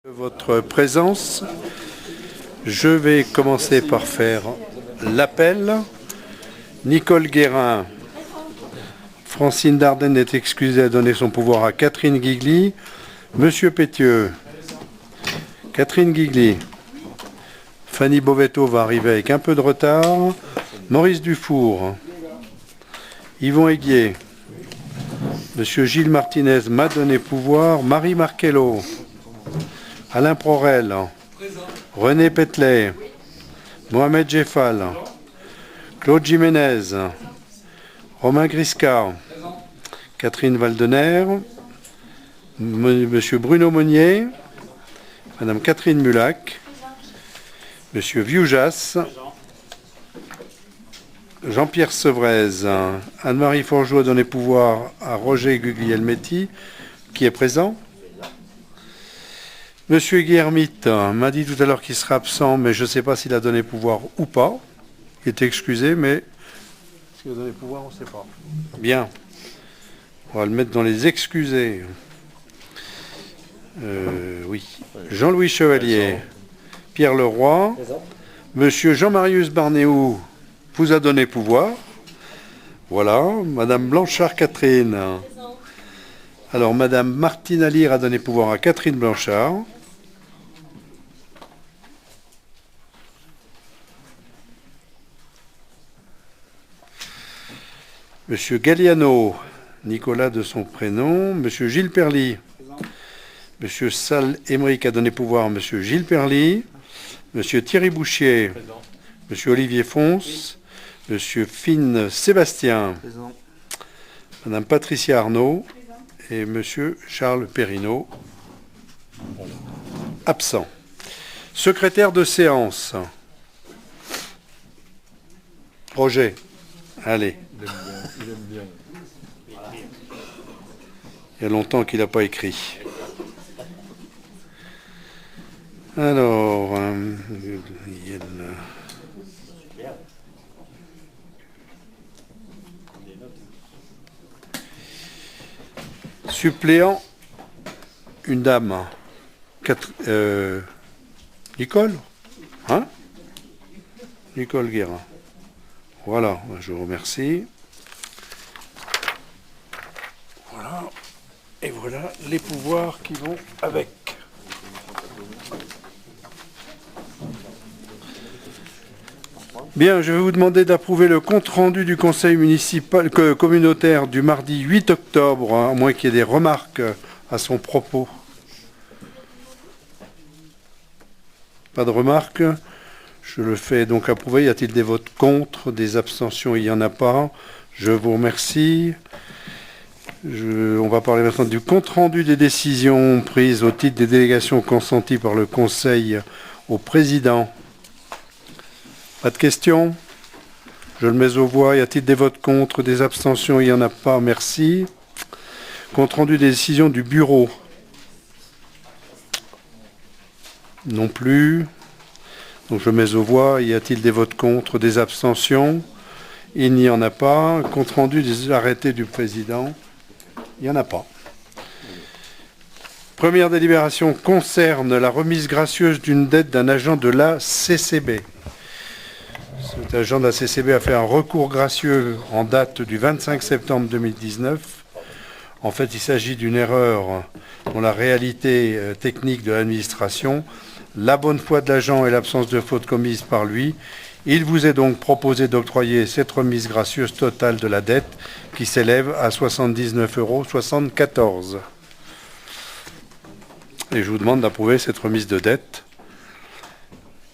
Votre présence. Je vais commencer par faire l'appel. Nicole Guérin. Francine Dardenne est excusée à donner son pouvoir à Catherine Guigli. Monsieur Pétieux. Catherine Guigli. Fanny Bovetto va arriver avec un peu de retard. Maurice Dufour. Yvon Aiguier. Monsieur Gilles Martinez m'a donné pouvoir. Marie Marchello. Alain Prorel, René Petelet, Mohamed Jeffal, Claude Jiménez, Romain Grisca, Catherine Valdener, Monsieur Bruno Monnier, Madame Catherine Mulac, Monsieur Vioujas, Jean-Pierre Sevrez, Anne-Marie Forgeau a donné pouvoir à Roger Guglielmetti, qui est présent. Monsieur Guillermite m'a dit tout à l'heure qu'il sera absent, mais je ne sais pas s'il a donné pouvoir ou pas. Il est excusé, mais est-ce qu'il a donné pouvoir, on ne sait pas. Bien. On va le mettre dans les excusés. Oui. Jean-Louis Chevalier, Pierre Leroy, Monsieur Jean-Marius Barnéou vous a donné pouvoir. Voilà. Madame Blanchard Catherine. Alors, Madame Martine Alire a donné pouvoir à Catherine Blanchard. Monsieur Galliano, Nicolas de son prénom. Monsieur Gilles Perly. Monsieur Sal Émeric a donné pouvoir à Monsieur Gilles Perly. Monsieur Thierry Bouchier. Présent. Monsieur Olivier Fons. Monsieur Fine Sébastien. Présent. Madame Patricia Arnaud. Et Monsieur Charles Perrineau, absent. Secrétaire de séance. Roger, allez. Il aime bien. Il y a longtemps qu'il n'a pas écrit. Alors, suppléant, une dame. Nicole, hein? Nicole Guérin. Voilà, je vous remercie. Voilà. Et voilà les pouvoirs qui vont avec. Bien, je vais vous demander d'approuver le compte-rendu du conseil municipal communautaire du mardi 8 octobre, à moins qu'il y ait des remarques à son propos. Pas de remarques. Je le fais donc approuver. Y a-t-il des votes contre, des abstentions? Il n'y en a pas. Je vous remercie. On va parler maintenant du compte-rendu des décisions prises au titre des délégations consenties par le conseil au président. Pas de questions? Je le mets aux voix. Y a-t-il des votes contre, des abstentions? Il n'y en a pas. Merci. Compte rendu des décisions du bureau. Non plus. Donc je mets aux voix. Y a-t-il des votes contre, des abstentions? Il n'y en a pas. Compte rendu des arrêtés du président. Il n'y en a pas. Première délibération concerne la remise gracieuse d'une dette d'un agent de la CCB. Cet agent de la CCB a fait un recours gracieux en date du 25 septembre 2019. En fait, il s'agit d'une erreur dans la réalité technique de l'administration, la bonne foi de l'agent et l'absence de faute commise par lui. Il vous est donc proposé d'octroyer cette remise gracieuse totale de la dette qui s'élève à 79,74 €. Et je vous demande d'approuver cette remise de dette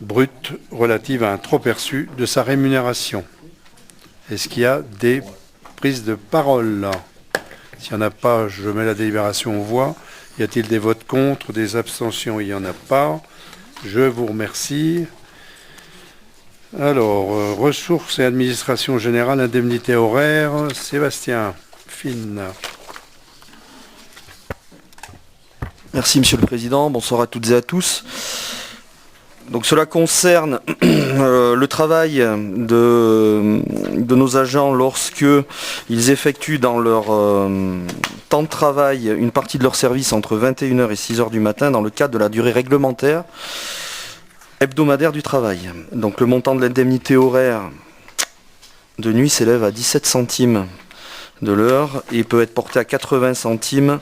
brute relative à un trop perçu de sa rémunération. Est-ce qu'il y a des prises de parole? S'il n'y en a pas, je mets la délibération aux voix. Y a-t-il des votes contre, des abstentions? Il n'y en a pas. Je vous remercie. Alors, ressources et administration générale, indemnité horaire, Sébastien Fine. Merci Monsieur le Président, bonsoir à toutes et à tous. Donc cela concerne le travail de nos agents lorsque ils effectuent dans leur temps de travail une partie de leur service entre 21h et 6h du matin dans le cadre de la durée réglementaire hebdomadaire du travail. Donc le montant de l'indemnité horaire de nuit s'élève à 17 centimes de l'heure et peut être porté à 80 centimes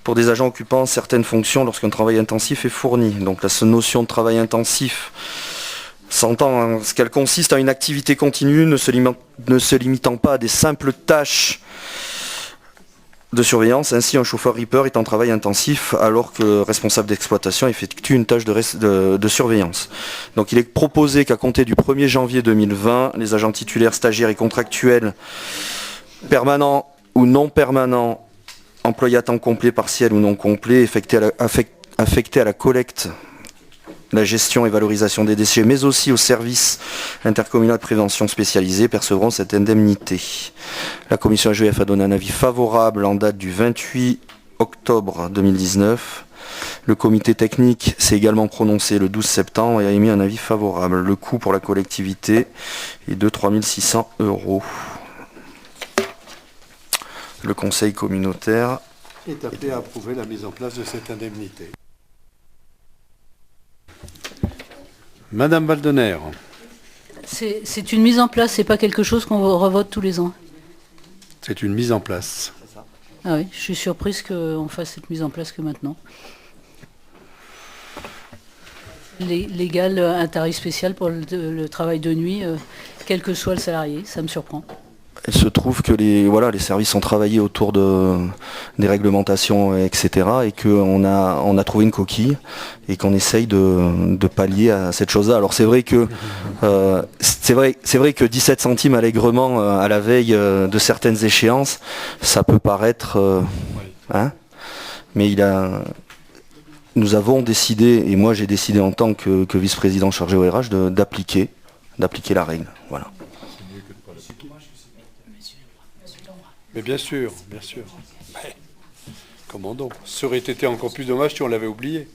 pour des agents occupant certaines fonctions lorsqu'un travail intensif est fourni. Donc la notion de travail intensif s'entend en ce qu'elle consiste à une activité continue ne se limitant pas à des simples tâches de surveillance. Ainsi, un chauffeur Reaper est en travail intensif alors que le responsable d'exploitation effectue une tâche de surveillance. Donc il est proposé qu'à compter du 1er janvier 2020, les agents titulaires, stagiaires et contractuels permanents ou non permanents, employés à temps complet, partiel ou non complet, affectés à la collecte, la gestion et valorisation des déchets, mais aussi au service intercommunal de prévention spécialisé, percevront cette indemnité. La commission AGF a donné un avis favorable en date du 28 octobre 2019. Le comité technique s'est également prononcé le 12 septembre et a émis un avis favorable. Le coût pour la collectivité est de 3 600 €. Le conseil communautaire est appelé à approuver la mise en place de cette indemnité. Madame Valdener. C'est une mise en place, c'est pas quelque chose qu'on revote tous les ans. C'est une mise en place. Ah oui, je suis surprise qu'on fasse cette mise en place que maintenant. Légal, un tarif spécial pour le travail de nuit, quel que soit le salarié, ça me surprend. Il se trouve que les services ont travaillé autour des réglementations, etc. et qu'on a trouvé une coquille et qu'on essaye de pallier à cette chose-là. Alors c'est vrai que 17 centimes allègrement à la veille de certaines échéances, ça peut paraître... mais nous avons décidé, et moi j'ai décidé en tant que vice-président chargé au RH, d'appliquer la règle. Voilà. Mais bien sûr. Mais, comment donc? Ça aurait été encore plus dommage si on l'avait oublié.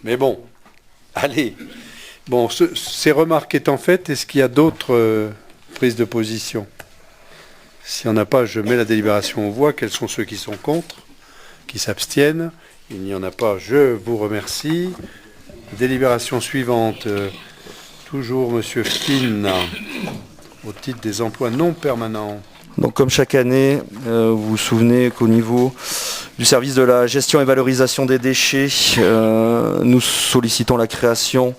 Mais bon, allez. Bon, ces remarques étant faites, est-ce qu'il y a d'autres prises de position? S'il n'y en a pas, je mets la délibération aux voix. Quels sont ceux qui sont contre, qui s'abstiennent? Il n'y en a pas, je vous remercie. Délibération suivante. Toujours Monsieur Flynn, au titre des emplois non permanents. Donc comme chaque année, vous vous souvenez qu'au niveau du service de la gestion et valorisation des déchets, nous sollicitons la création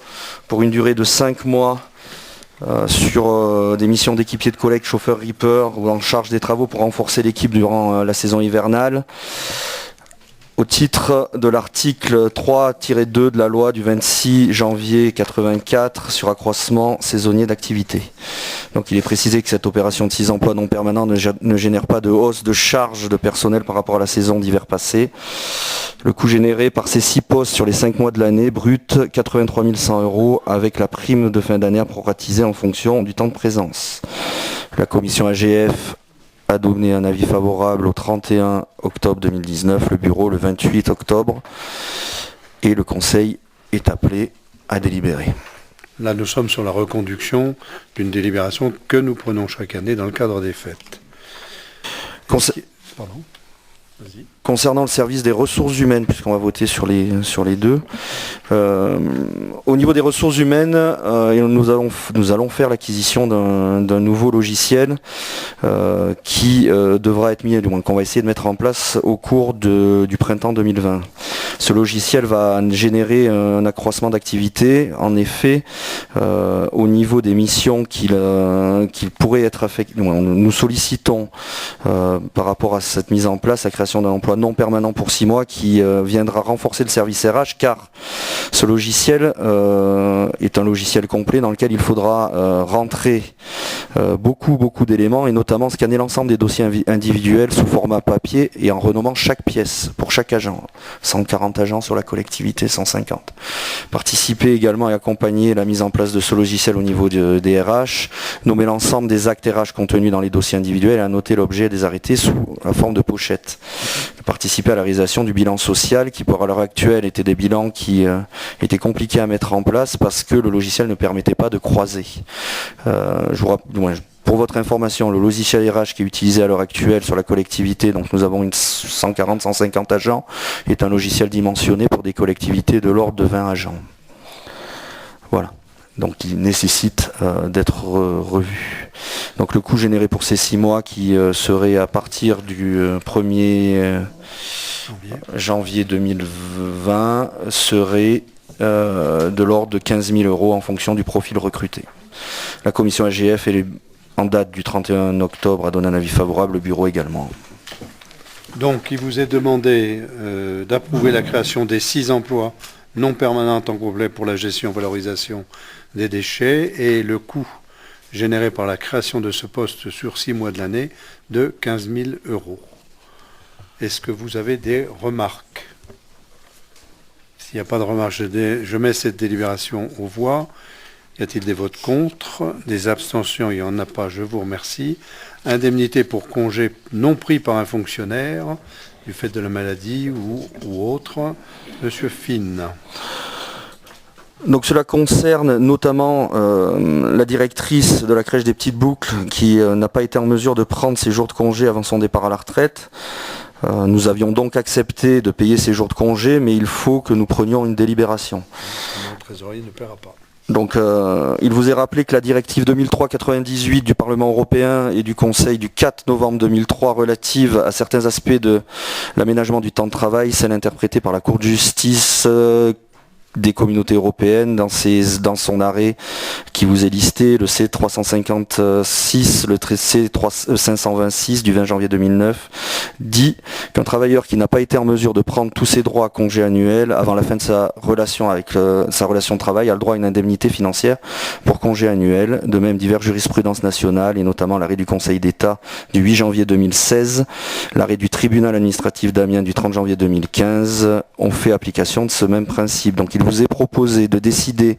pour une durée de 5 mois sur des missions d'équipiers de collecte, chauffeurs Reaper ou en charge des travaux pour renforcer l'équipe durant la saison hivernale. Au titre de l'article 3-2 de la loi du 26 janvier 84 sur accroissement saisonnier d'activité. Donc il est précisé que cette opération de 6 emplois non permanents ne génère pas de hausse de charge de personnel par rapport à la saison d'hiver passée. Le coût généré par ces 6 postes sur les 5 mois de l'année brut, 83 100 € avec la prime de fin d'année à proratiser en fonction du temps de présence. La commission AGF a donné un avis favorable au 31 octobre 2019, le bureau le 28 octobre, et le conseil est appelé à délibérer. Là, nous sommes sur la reconduction d'une délibération que nous prenons chaque année dans le cadre des fêtes. Pardon. Vas-y. Concernant le service des ressources humaines, puisqu'on va voter sur les deux, au niveau des ressources humaines, nous allons faire l'acquisition d'un nouveau logiciel qui devra être mis, du moins qu'on va essayer de mettre en place au cours du printemps 2020. Ce logiciel va générer un accroissement d'activité. En effet, au niveau des missions qu'il pourrait être affecté, nous sollicitons par rapport à cette mise en place la création d'un emploi non permanent pour 6 mois qui viendra renforcer le service RH, car ce logiciel est un logiciel complet dans lequel il faudra rentrer beaucoup d'éléments et notamment scanner l'ensemble des dossiers individuels sous format papier et en renommant chaque pièce pour chaque agent. 140 agents sur la collectivité, 150. Participer également et accompagner la mise en place de ce logiciel au niveau des RH, nommer l'ensemble des actes RH contenus dans les dossiers individuels et annoter l'objet des arrêtés sous la forme de pochette. participer à la réalisation du bilan social qui, pour à l'heure actuelle, étaient des bilans qui étaient compliqués à mettre en place parce que le logiciel ne permettait pas de croiser. Pour votre information, le logiciel RH qui est utilisé à l'heure actuelle sur la collectivité, donc nous avons 140-150 agents, est un logiciel dimensionné pour des collectivités de l'ordre de 20 agents. Voilà. Donc il nécessite d'être revu. Donc le coût généré pour ces 6 mois qui serait à partir du 1er janvier 2020 serait de l'ordre de 15 000 € en fonction du profil recruté. La commission AGF en date du 31 octobre a donné un avis favorable, le bureau également. Donc il vous est demandé d'approuver la création des 6 emplois non permanents en temps complet pour la gestion et valorisation des déchets et le coût généré par la création de ce poste sur 6 mois de l'année de 15 000 €. Est-ce que vous avez des remarques? S'il n'y a pas de remarques, je mets cette délibération aux voix. Y a-t-il des votes contre? Des abstentions? Il n'y en a pas, je vous remercie. Indemnité pour congé non pris par un fonctionnaire du fait de la maladie ou autre. Monsieur Finn. Donc cela concerne notamment la directrice de la crèche des Petites Boucles qui n'a pas été en mesure de prendre ses jours de congé avant son départ à la retraite. Nous avions donc accepté de payer ces jours de congé, mais il faut que nous prenions une délibération. Le trésorier ne paiera pas. Donc il vous est rappelé que la directive 2003-98 du Parlement européen et du Conseil du 4 novembre 2003 relative à certains aspects de l'aménagement du temps de travail, celle interprétée par la Cour de justice des communautés européennes dans son arrêt qui vous est listé, le C356, le C526 du 20 janvier 2009, dit qu'un travailleur qui n'a pas été en mesure de prendre tous ses droits à congé annuel avant la fin de sa relation de travail a le droit à une indemnité financière pour congé annuel. De même, diverses jurisprudences nationales et notamment l'arrêt du Conseil d'État du 8 janvier 2016, l'arrêt du tribunal administratif d'Amiens du 30 janvier 2015 ont fait application de ce même principe. Donc il vous est proposé de décider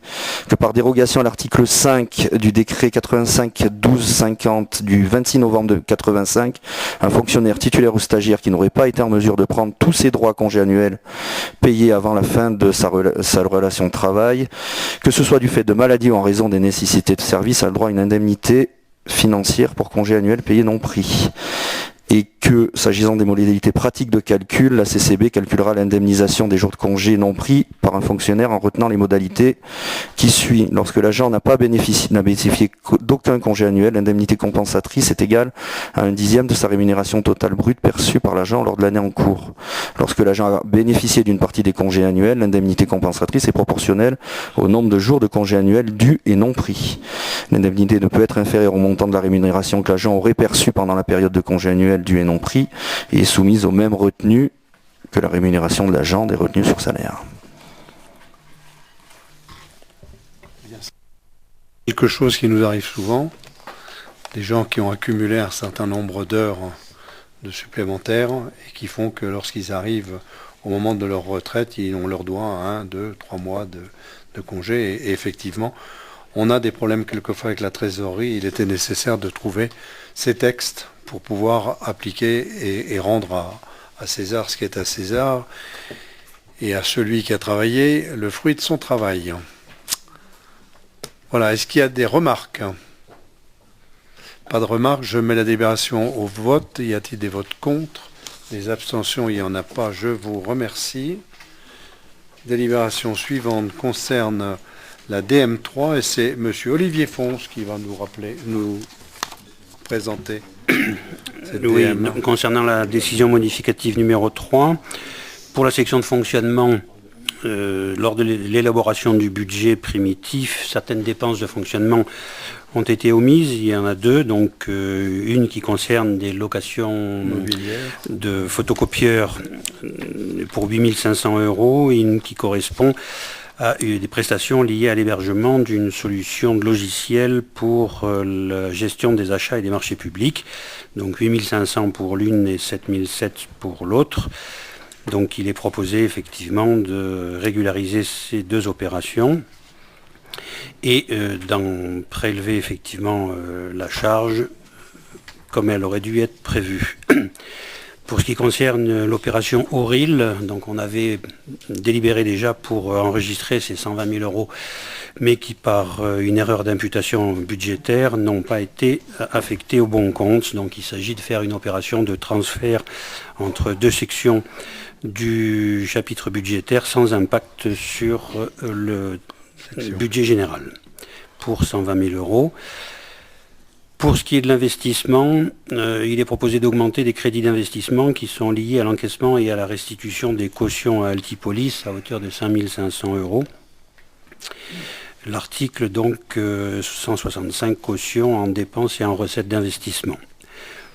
que par dérogation à l'article 5 du décret 85-1250 du 26 novembre 85, un fonctionnaire titulaire ou stagiaire qui n'aurait pas été en mesure de prendre tous ses droits à congé annuel payés avant la fin de sa relation de travail, que ce soit du fait de maladie ou en raison des nécessités de service, a le droit à une indemnité financière pour congé annuel payé non pris. Et que, s'agissant des modalités pratiques de calcul, la CCB calculera l'indemnisation des jours de congé non pris par un fonctionnaire en retenant les modalités qui suivent. Lorsque l'agent n'a bénéficié d'aucun congé annuel, l'indemnité compensatrice est égale à 1/10 de sa rémunération totale brute perçue par l'agent lors de l'année en cours. Lorsque l'agent a bénéficié d'une partie des congés annuels, l'indemnité compensatrice est proportionnelle au nombre de jours de congés annuels dus et non pris. L'indemnité ne peut être inférieure au montant de la rémunération que l'agent aurait perçue pendant la période de congé annuel dû et non pris et est soumise aux mêmes retenues que la rémunération de l'agent des retenues sur salaire. Quelque chose qui nous arrive souvent, des gens qui ont accumulé un certain nombre d'heures de supplémentaires et qui font que lorsqu'ils arrivent au moment de leur retraite, on leur doit 1, 2, 3 mois de congé et effectivement, on a des problèmes quelquefois avec la trésorerie. Il était nécessaire de trouver ces textes pour pouvoir appliquer et rendre à César ce qui est à César et à celui qui a travaillé le fruit de son travail. Voilà, est-ce qu'il y a des remarques? Pas de remarques, je mets la délibération au vote. Y a-t-il des votes contre? Des abstentions, il n'y en a pas, je vous remercie. Délibération suivante concerne la DM3 et c'est M. Olivier Fons qui va nous présenter cette Oui, DM. concernant la décision modificative numéro 3, pour la section de fonctionnement, lors de l'élaboration du budget primitif, certaines dépenses de fonctionnement ont été omises. Il y en a 2, donc une qui concerne des locations de photocopieurs pour 8 500 € et une qui correspond à des prestations liées à l'hébergement d'une solution de logiciel pour la gestion des achats et des marchés publics. Donc 8 500 pour l'une et 7 700 pour l'autre. Donc il est proposé effectivement de régulariser ces 2 opérations et d'en prélever effectivement la charge comme elle aurait dû être prévue. Pour ce qui concerne l'opération Auril, donc on avait délibéré déjà pour enregistrer ces 120 000 euros, mais qui par une erreur d'imputation budgétaire n'ont pas été affectés au bon compte. Donc il s'agit de faire une opération de transfert entre deux sections du chapitre budgétaire sans impact sur le budget général pour 120 000 euros. Pour ce qui est de l'investissement, il est proposé d'augmenter des crédits d'investissement qui sont liés à l'encaissement et à la restitution des cautions à Altipolis à hauteur de 5 500 euros. L'article donc 165 cautions en dépenses et en recettes d'investissement.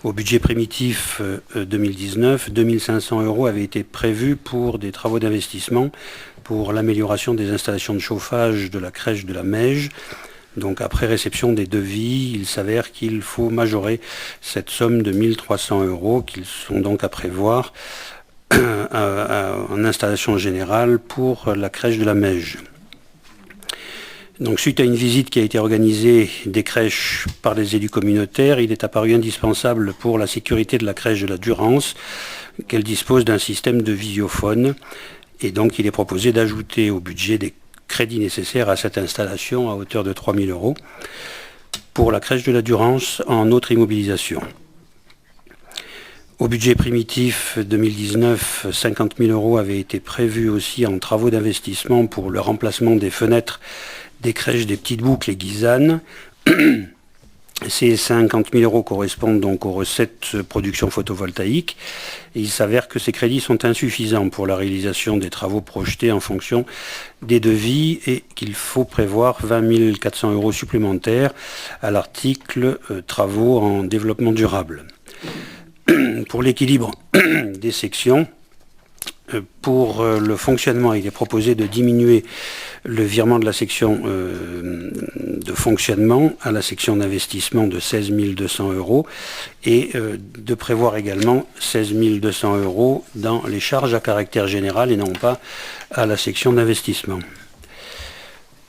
Au budget primitif 2019, 2 500 euros avaient été prévus pour des travaux d'investissement pour l'amélioration des installations de chauffage de la crèche de la Meige. Donc après réception des devis, il s'avère qu'il faut majorer cette somme de 1 300 euros qu'ils sont donc à prévoir en installation générale pour la crèche de la Meige. Donc suite à une visite qui a été organisée des crèches par les élus communautaires, il est apparu indispensable pour la sécurité de la crèche de la Durance qu'elle dispose d'un système de visiophone. Et donc il est proposé d'ajouter au budget des crédits nécessaires à cette installation à hauteur de 3 000 euros pour la crèche de la Durance en autre immobilisation. Au budget primitif 2019, 50 000 euros avaient été prévus aussi en travaux d'investissement pour le remplacement des fenêtres des crèches des Petites Boucles et Guisanne. Ces 50 000 euros correspondent donc aux recettes production photovoltaïque. Et il s'avère que ces crédits sont insuffisants pour la réalisation des travaux projetés en fonction des devis et qu'il faut prévoir 20 400 euros supplémentaires à l'article travaux en développement durable. Pour l'équilibre des sections, pour le fonctionnement, il est proposé de diminuer le virement de la section de fonctionnement à la section d'investissement de 16 200 euros et de prévoir également 16 200 euros dans les charges à caractère général et non pas à la section d'investissement.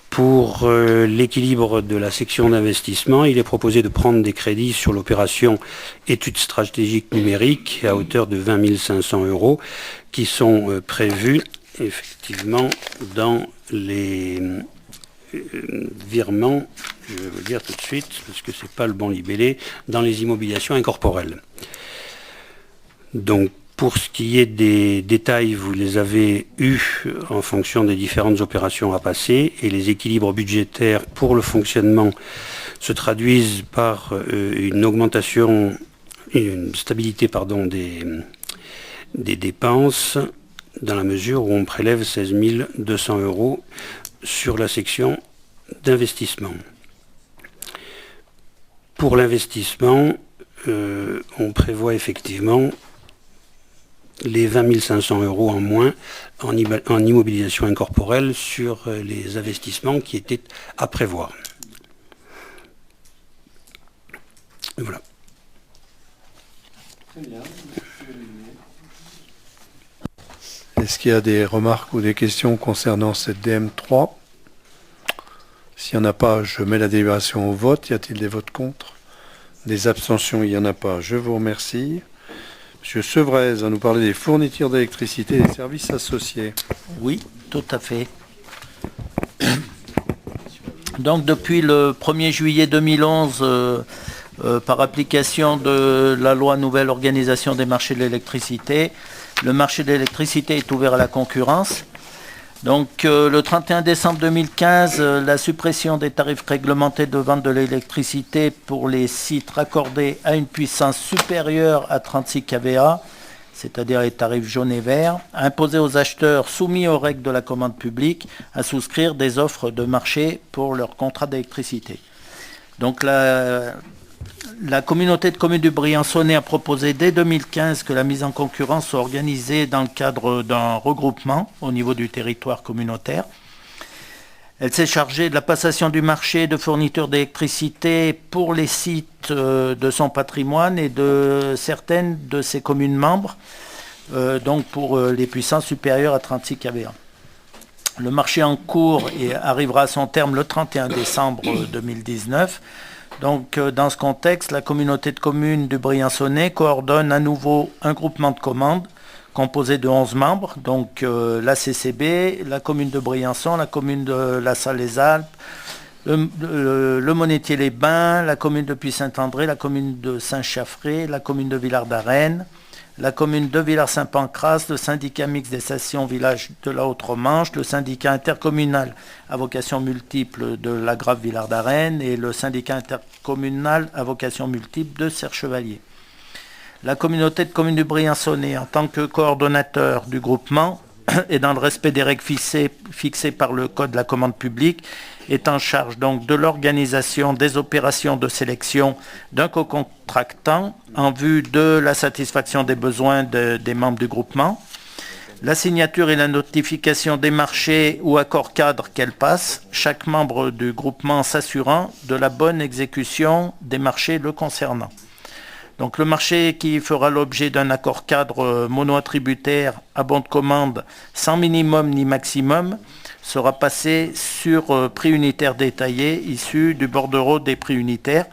Pour l'équilibre de la section d'investissement, il est proposé de prendre des crédits sur l'opération études stratégiques numériques à hauteur de 20 500 euros qui sont prévus effectivement dans les virements, je vais vous le dire tout de suite parce que ce n'est pas le bon libellé, dans les immobilisations incorporelles. Donc pour ce qui est des détails, vous les avez eus en fonction des différentes opérations à passer et les équilibres budgétaires pour le fonctionnement se traduisent par une augmentation, une stabilité des dépenses dans la mesure où on prélève 16 200 euros sur la section d'investissement. Pour l'investissement, on prévoit effectivement les 20 500 euros en moins en immobilisation incorporelle sur les investissements qui étaient à prévoir. Voilà. Très bien. Est-ce qu'il y a des remarques ou des questions concernant cette DM3 ? S'il n'y en a pas, je mets la délibération au vote. Y a-t-il des votes contre ? Des abstentions, il n'y en a pas. Je vous remercie. Monsieur Sevrez va nous parler des fournitures d'électricité et des services associés. Oui, tout à fait. Donc depuis le 1er juillet 2011, par application de la loi nouvelle organisation des marchés de l'électricité, le marché de l'électricité est ouvert à la concurrence. Donc le 31 décembre 2015, la suppression des tarifs réglementés de vente de l'électricité pour les sites raccordés à une puissance supérieure à 36 kVA, c'est-à-dire les tarifs jaunes et verts, a imposé aux acheteurs soumis aux règles de la commande publique à souscrire des offres de marché pour leur contrat d'électricité. Donc la communauté de communes du Briançonnais a proposé dès 2015 que la mise en concurrence soit organisée dans le cadre d'un regroupement au niveau du territoire communautaire. Elle s'est chargée de la passation du marché de fourniture d'électricité pour les sites de son patrimoine et de certaines de ses communes membres, donc pour les puissances supérieures à 36 kVA. Le marché en cours arrivera à son terme le 31 décembre 2019. Donc, dans ce contexte, la communauté de communes du Briançonnais coordonne à nouveau un groupement de commandes composé de 11 membres, donc la CCB, la commune de Briançon, la commune de La Salle-les-Alpes, le Monétier-les-Bains, la commune de Puy-Saint-André, la commune de Saint-Chaffré, la commune de Villard-d'Arène, la commune de Villars-Saint-Pancras, le syndicat mixte des stations village de la Haute-Romanche, le syndicat intercommunal à vocation multiple de la Grave Villard-d'Arène et le syndicat intercommunal à vocation multiple de Serre-Chevalier. La communauté de communes du Briançonnais, en tant que coordonnateur du groupement et dans le respect des règles fixées par le Code de la commande publique, est en charge donc de l'organisation des opérations de sélection d'un co-contractant en vue de la satisfaction des besoins des membres du groupement, la signature et la notification des marchés ou accords cadres qu'elle passe, chaque membre du groupement s'assurant de la bonne exécution des marchés le concernant. Donc le marché qui fera l'objet d'un accord cadre mono-attributaire à bon de commande sans minimum ni maximum sera passé sur prix unitaire détaillé issu du bordereau des prix unitaires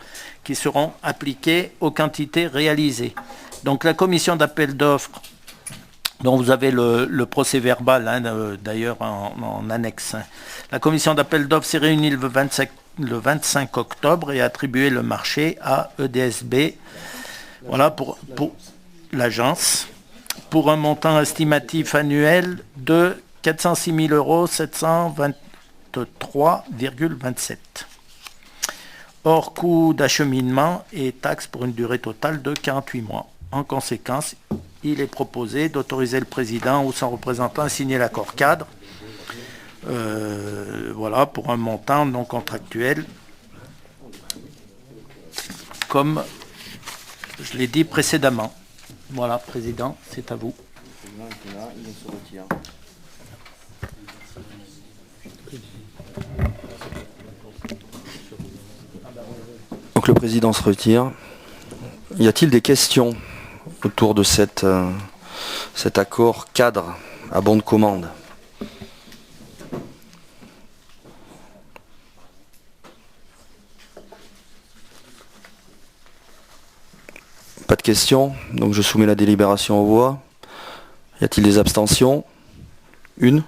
qui seront appliqués aux quantités réalisées. Donc la commission d'appel d'offres, dont vous avez le procès-verbal d'ailleurs en annexe, la commission d'appel d'offres s'est réunie le 25 octobre et a attribué le marché à EDSB. Voilà pour l'agence, pour un montant estimatif annuel de 406 723,27 €. Hors coût d'acheminement et taxes pour une durée totale de 48 mois. En conséquence, il est proposé d'autoriser le président ou son représentant à signer l'accord cadre. Voilà, pour un montant non contractuel, comme je l'ai dit précédemment. Voilà, Président, c'est à vous. Donc le Président se retire. Y a-t-il des questions autour de cet accord cadre à bon de commande ? Pas de questions, donc je soumets la délibération aux voix. Y a-t-il des abstentions ? Une ?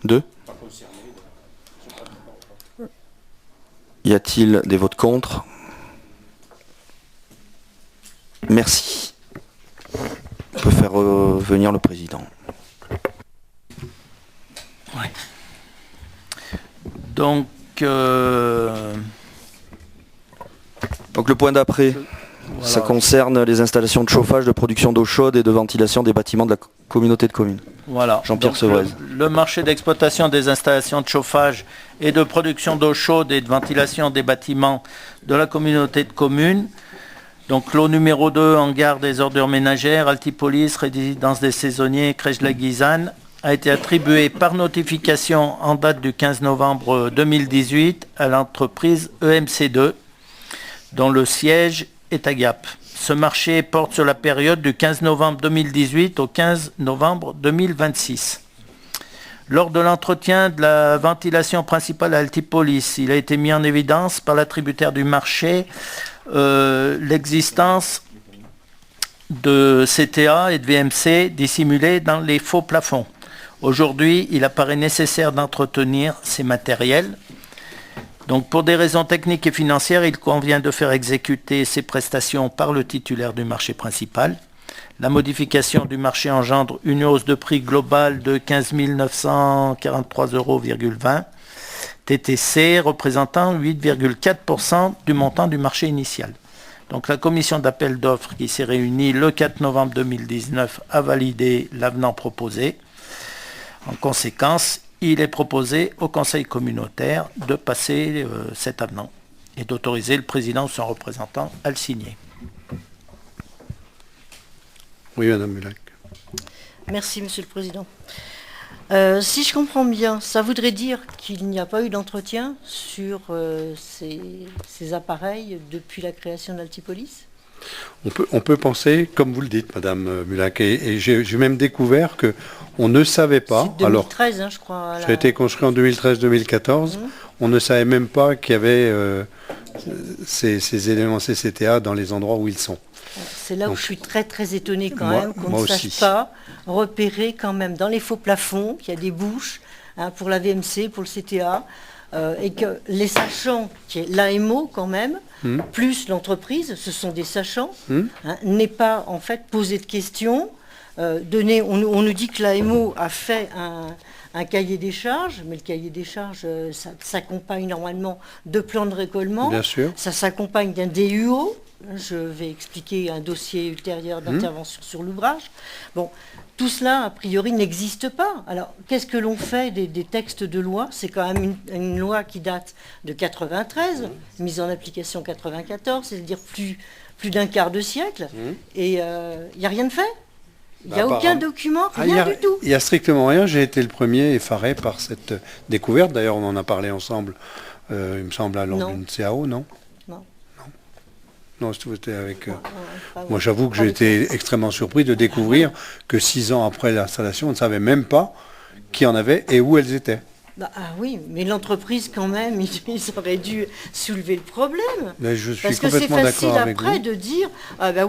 Deux ? Y a-t-il des votes contre ? Merci. On peut faire venir le président. Ouais. Donc le point d'après. Voilà. Ça concerne les installations de chauffage, de production d'eau chaude et de ventilation des bâtiments de la communauté de communes. Voilà. Jean-Pierre Sevrez. Le marché d'exploitation des installations de chauffage et de production d'eau chaude et de ventilation des bâtiments de la communauté de communes. Donc lot numéro 2, hangar des ordures ménagères, Altipolis, résidence des saisonniers, Crèche-la-Guisane, a été attribué par notification en date du 15 novembre 2018 à l'entreprise EMC2, dont le siège est à Gap. Ce marché porte sur la période du 15 novembre 2018 au 15 novembre 2026. Lors de l'entretien de la ventilation principale à Altipolis, il a été mis en évidence par l'attributaire du marché l'existence de CTA et de VMC dissimulés dans les faux plafonds. Aujourd'hui, il apparaît nécessaire d'entretenir ces matériels. Donc pour des raisons techniques et financières, il convient de faire exécuter ces prestations par le titulaire du marché principal. La modification du marché engendre une hausse de prix globale de 15 943,20 €, TTC représentant 8,4% du montant du marché initial. Donc la commission d'appel d'offres qui s'est réunie le 4 novembre 2019 a validé l'avenant proposé. En conséquence, il est proposé au Conseil communautaire de passer cet avenant et d'autoriser le président ou son représentant à le signer. Oui, Madame Mulac. Merci, Monsieur le Président. Si je comprends bien, ça voudrait dire qu'il n'y a pas eu d'entretien sur ces appareils depuis la création d'Altipolis ? On peut penser, comme vous le dites, Madame Mulac, et j'ai même découvert qu'on ne savait pas. C'est 2013, je crois. Ça a été construit en 2013-2014. On ne savait même pas qu'il y avait ces éléments CCTA dans les endroits où ils sont. C'est là où je suis très très étonnée quand Moi- même qu'on moi ne sache aussi. pas repérer quand même dans les faux plafonds qu'il y a des bouches pour la VMC, pour le CTA, et que les sachants, qui est l'AMO quand même, plus l'entreprise, ce sont des sachants, n'aient pas en fait posé de questions. On nous dit que l'AMO a fait un cahier des charges, mais le cahier des charges, ça s'accompagne normalement de plans de récollement. Bien sûr. Ça s'accompagne d'un DUO. Je vais expliquer un dossier ultérieur d'intervention sur l'ouvrage. Bon, tout cela, a priori, n'existe pas. Alors, qu'est-ce que l'on fait des textes de loi? C'est quand même une loi qui date de 93, mise en application 94, c'est-à-dire plus d'un quart de siècle. Et il n'y a rien de fait. Il n'y a aucun apparemment. document, Ah, rien du tout. Il n'y a strictement rien. J'ai été le premier effaré par cette découverte. D'ailleurs, on en a parlé ensemble, il me semble, lors Non. d'une CAO, non? Non. Non, c'était avec... Pas- Moi, j'avoue que j'ai pas été extrêmement surpris de découvrir que 6 ans après l'installation, on ne savait même pas qui en avait et où elles étaient. Oui, mais l'entreprise, quand même, ils auraient dû soulever le problème. Mais je suis Parce que c'est complètement facile d'accord avec après vous. de dire,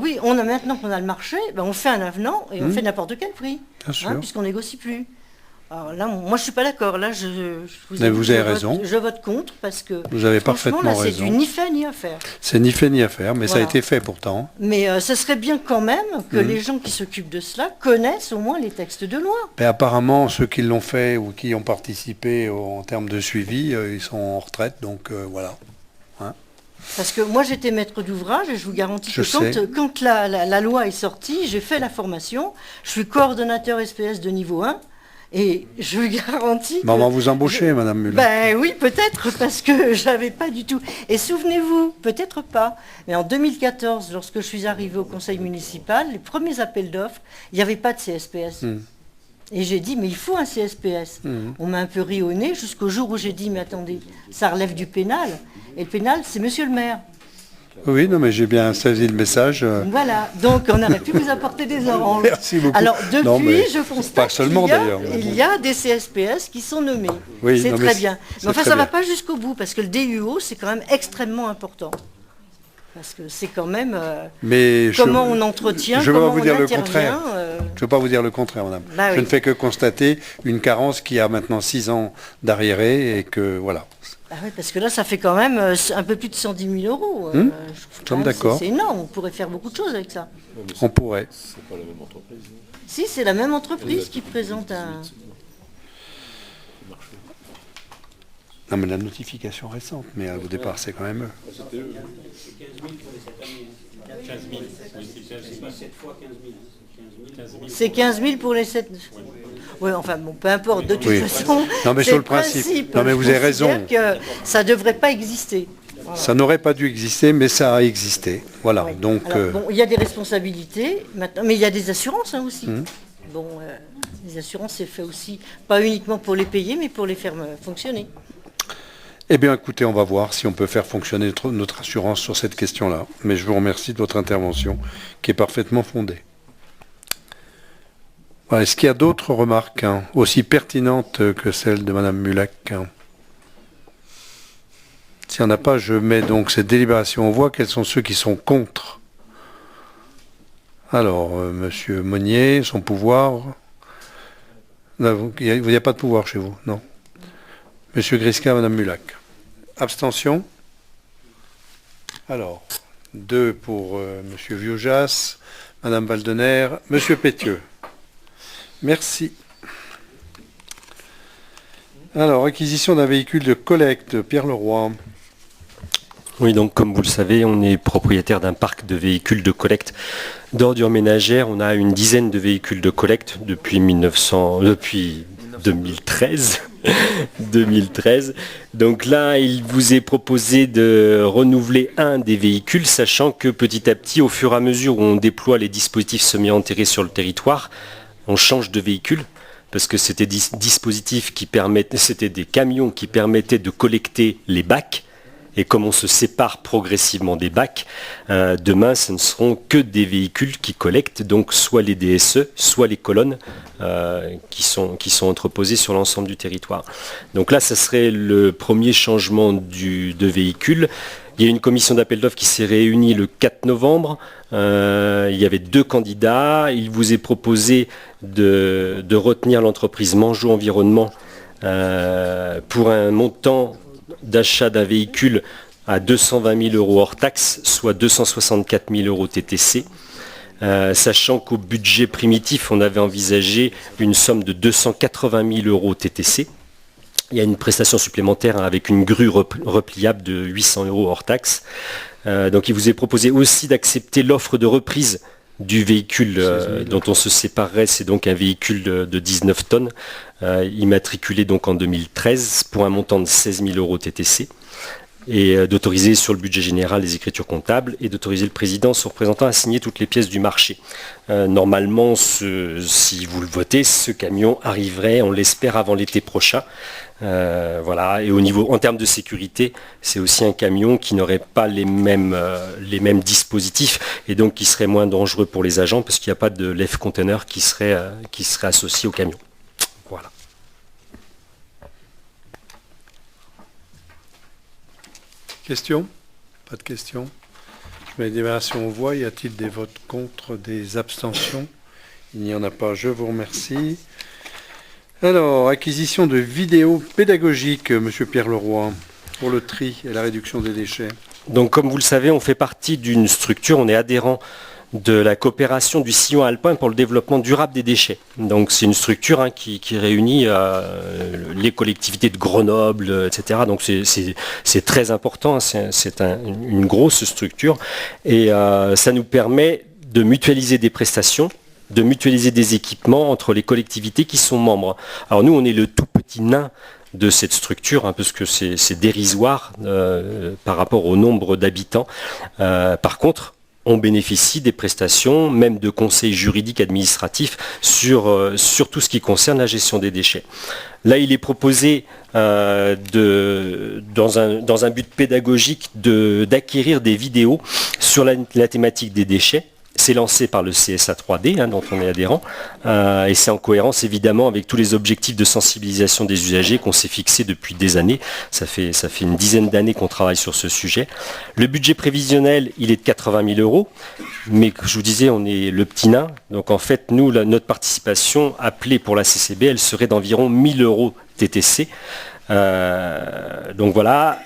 oui, maintenant qu'on a le marché, on fait un avenant et on fait n'importe quel prix, Bien sûr. puisqu'on négocie plus. Alors là, moi, je suis pas d'accord. Là, Mais vous avez raison. Je vote contre parce que Vous avez franchement, parfaitement là, c'est raison. du ni fait ni à faire. C'est ni fait ni à faire, mais ça a Voilà. été fait pourtant. Mais ce serait bien quand même que les gens qui s'occupent de cela connaissent au moins les textes de loi. Mais apparemment, ceux qui l'ont fait ou qui ont participé en termes de suivi, ils sont en retraite, donc voilà. Parce que moi, j'étais maître d'ouvrage et je vous garantis Je que sais. quand la loi est sortie, j'ai fait la formation. Je suis coordonnateur SPS de niveau 1 et je vous garantis Mais on va vous embaucher, Madame Muller. Ben oui, peut-être, parce que j'avais pas du tout. Et souvenez-vous, peut-être pas, mais en 2014, lorsque je suis arrivée au conseil municipal, les premiers appels d'offres, il n'y avait pas de CSPS. Et j'ai dit, mais il faut un CSPS. On m'a un peu ri au nez jusqu'au jour où j'ai dit, mais attendez, ça relève du pénal. Et le pénal, c'est monsieur le maire. Oui, non, mais j'ai bien saisi le message. Voilà, donc on aurait pu vous apporter des oranges. Merci beaucoup. Alors depuis, Non, mais je pas constate seulement, d'ailleurs. il y a des CSPS qui sont nommés. Oui, c'est non, mais très c'est- bien. c'est Mais enfin, très ça ne va bien. pas jusqu'au bout, parce que le DUO, c'est quand même extrêmement important. Parce que c'est quand même Mais comment on entretient, je vais comment vous on dire le intervient. contraire. Je ne veux pas vous dire le contraire, madame. Bah Je oui. ne fais que constater une carence qui a maintenant 6 ans d'arriéré et que voilà. Ah oui, parce que là, ça fait quand même un peu plus de 110 000 euros. Nous je trouve quand sommes même, d'accord. C'est énorme, on pourrait faire beaucoup de choses avec ça. On pourrait. Si, c'est la même entreprise qui présente un... Non, mais la notification récente, mais au départ, c'est quand même eux. C'est 15 000 pour les 7... Oui, enfin, bon, peu importe, de toute Oui. façon, Non, mais c'est sur le principe. Non, mais Je vous avez considère raison. que ça ne devrait pas exister. Voilà. Ça n'aurait pas dû exister, mais ça a existé. Voilà. Oui. Donc, Alors, bon, il y a des responsabilités, maintenant, mais il y a des assurances aussi. Mmh. Bon, les assurances, c'est fait aussi, pas uniquement pour les payer, mais pour les faire fonctionner. eh bien, écoutez, on va voir si on peut faire fonctionner notre assurance sur cette question-là. Mais je vous remercie de votre intervention, qui est parfaitement fondée. Voilà, est-ce qu'il y a d'autres remarques aussi pertinentes que celles de Madame Mulac? S'il n'y en a pas, je mets donc cette délibération en voie. Quels sont ceux qui sont contre? Alors, Monsieur Monnier, son pouvoir. Il n'y a pas de pouvoir chez vous, non? Monsieur Grisca, Madame Mulac. Abstention? Alors, 2 pour Monsieur Viojas, Madame Valdener, Monsieur Pétieux. Merci. Alors, acquisition d'un véhicule de collecte, Pierre Leroy. Oui, donc comme vous le savez, on est propriétaire d'un parc de véhicules de collecte d'ordures ménagères. On a une dizaine de véhicules de collecte depuis 2013. 2013. Donc là, il vous est proposé de renouveler un des véhicules, sachant que petit à petit, au fur et à mesure où on déploie les dispositifs semi-enterrés sur le territoire, on change de véhicule. Parce que c'était des dispositifs qui permettaient, c'était des camions qui permettaient de collecter les bacs. Et comme on se sépare progressivement des bacs, demain, ce ne seront que des véhicules qui collectent, donc soit les DSE, soit les colonnes qui sont entreposées sur l'ensemble du territoire. Donc là, ça serait le premier changement de véhicule. Il y a une commission d'appel d'offres qui s'est réunie le 4 novembre. Il y avait 2 candidats. Il vous est proposé de retenir l'entreprise Manjou Environnement pour un montant d'achat d'un véhicule à 220 000 euros hors taxe, soit 264 000 euros TTC. Sachant qu'au budget primitif, on avait envisagé une somme de 280 000 euros TTC. Il y a une prestation supplémentaire avec une grue repliable de 800 euros hors taxe. Donc il vous est proposé aussi d'accepter l'offre de reprise du véhicule dont on se séparerait. C'est donc un véhicule de 19 tonnes, immatriculé donc en 2013 pour un montant de 16 000 euros TTC. Et d'autoriser sur le budget général les écritures comptables et d'autoriser le président, son représentant, à signer toutes les pièces du marché. Normalement, si vous le votez, ce camion arriverait, on l'espère, avant l'été prochain. Voilà. Et en termes de sécurité, c'est aussi un camion qui n'aurait pas les mêmes dispositifs et donc qui serait moins dangereux pour les agents parce qu'il n'y a pas de lève container qui serait associé au camion. Voilà. Questions? Pas de questions. Je mets les délibérations aux voix. Y a-t-il des votes contre, des abstentions? Il n'y en a pas. Je vous remercie. Alors, acquisition de vidéos pédagogiques, Monsieur Pierre Leroy, pour le tri et la réduction des déchets. Donc, comme vous le savez, on fait partie d'une structure, on est adhérent de la coopération du sillon alpin pour le développement durable des déchets. Donc c'est une structure qui réunit les collectivités de Grenoble, etc. Donc c'est très important, c'est une grosse structure et ça nous permet de mutualiser des prestations, de mutualiser des équipements entre les collectivités qui sont membres. Alors nous, on est le tout petit nain de cette structure, parce que c'est dérisoire par rapport au nombre d'habitants. Par contre, on bénéficie des prestations, même de conseils juridiques administratifs sur tout ce qui concerne la gestion des déchets. Là, il est proposé, dans un but pédagogique, d'acquérir des vidéos sur la thématique des déchets. C'est lancé par le CSA 3D, dont on est adhérent, et c'est en cohérence évidemment avec tous les objectifs de sensibilisation des usagers qu'on s'est fixés depuis des années. Ça fait une dizaine d'années qu'on travaille sur ce sujet. Le budget prévisionnel, il est de 80 000 euros, mais je vous disais, on est le petit nain. Donc en fait, nous, notre participation appelée pour la CCB, elle serait d'environ 1 000 euros TTC. Donc voilà.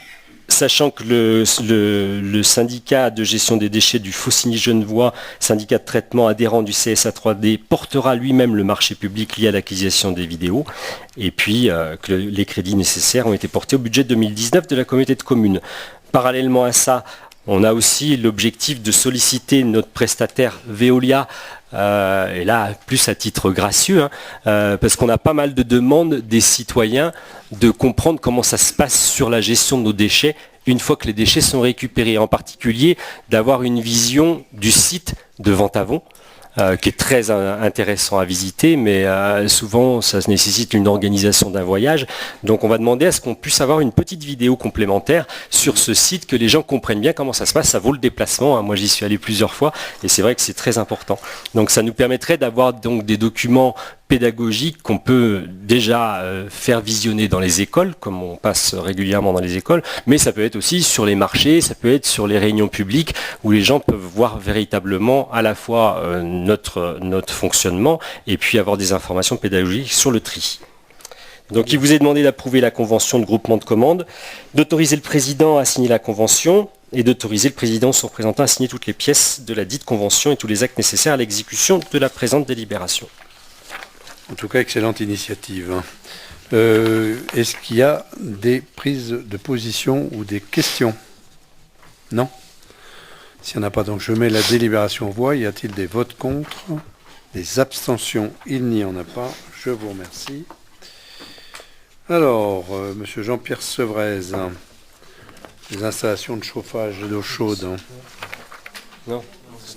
Sachant que le syndicat de gestion des déchets du Faucigny-Genevois, syndicat de traitement adhérent du CSA 3D, portera lui-même le marché public lié à l'acquisition des vidéos, et puis que les crédits nécessaires ont été portés au budget 2019 de la communauté de communes. Parallèlement à ça, on a aussi l'objectif de solliciter notre prestataire Veolia, et là plus à titre gracieux, parce qu'on a pas mal de demandes des citoyens de comprendre comment ça se passe sur la gestion de nos déchets une fois que les déchets sont récupérés, en particulier d'avoir une vision du site de Ventavon, qui est très intéressant à visiter, mais souvent ça nécessite une organisation d'un voyage. Donc on va demander à ce qu'on puisse avoir une petite vidéo complémentaire sur ce site, que les gens comprennent bien comment ça se passe. Ça vaut le déplacement, moi j'y suis allé plusieurs fois et c'est vrai que c'est très important. Donc ça nous permettrait d'avoir donc des documents pédagogiques qu'on peut déjà faire visionner dans les écoles, comme on passe régulièrement dans les écoles, mais ça peut être aussi sur les marchés, ça peut être sur les réunions publiques où les gens peuvent voir véritablement à la fois notre fonctionnement et puis avoir des informations pédagogiques sur le tri. Donc il vous est demandé d'approuver la convention de groupement de commandes, d'autoriser le président à signer la convention et d'autoriser le président, son représentant, à signer toutes les pièces de la dite convention et tous les actes nécessaires à l'exécution de la présente délibération. En tout cas, excellente initiative. Est-ce qu'il y a des prises de position ou des questions? Non? S'il n'y en a pas, donc je mets la délibération aux voix. Y a-t-il des votes contre? Des abstentions? Il n'y en a pas. Je vous remercie. Alors, Monsieur Jean-Pierre Sevrez, les installations de chauffage d'eau chaude. Non,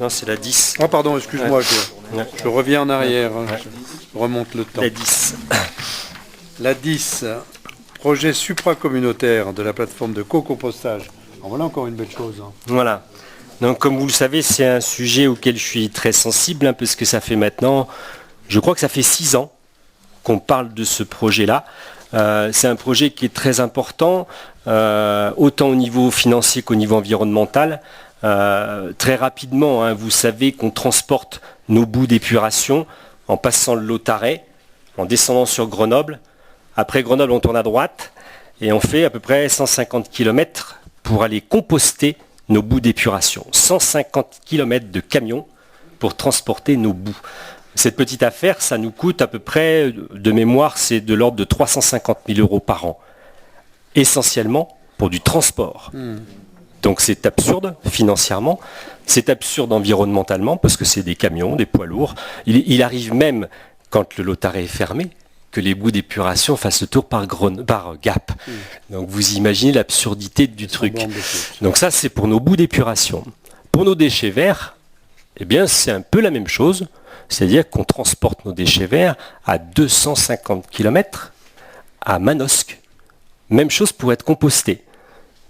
c'est la 10. Ah pardon, excuse-moi, je reviens en arrière, je remonte le temps. La 10. La 10, projet supracommunautaire de la plateforme de co-compostage Alors voilà encore une belle chose. Hein. Voilà. Donc comme vous le savez, c'est un sujet auquel je suis très sensible, hein, parce que ça fait maintenant, je crois que ça fait 6 ans qu'on parle de ce projet-là. C'est un projet qui est très important, autant au niveau financier qu'au niveau environnemental. Très rapidement, hein, vous savez qu'on transporte nos boues d'épuration en passant le Lautaret, en descendant sur Grenoble. Après Grenoble, on tourne à droite et on fait à peu près 150 km pour aller composter nos boues d'épuration. 150 km de camions pour transporter nos boues. Cette petite affaire, ça nous coûte à peu près, de mémoire, c'est de l'ordre de 350 000 € par an. Essentiellement pour du transport. Donc c'est absurde financièrement, c'est absurde environnementalement parce que c'est des camions, des poids lourds. Il arrive même, quand le Lautaret est fermé, que les boues d'épuration fassent le tour par Gap. Donc vous imaginez l'absurdité du truc. Donc ça, c'est pour nos boues d'épuration. Pour nos déchets verts, eh bien c'est un peu la même chose. C'est-à-dire qu'on transporte nos déchets verts à 250 km à Manosque. Même chose pour être composté.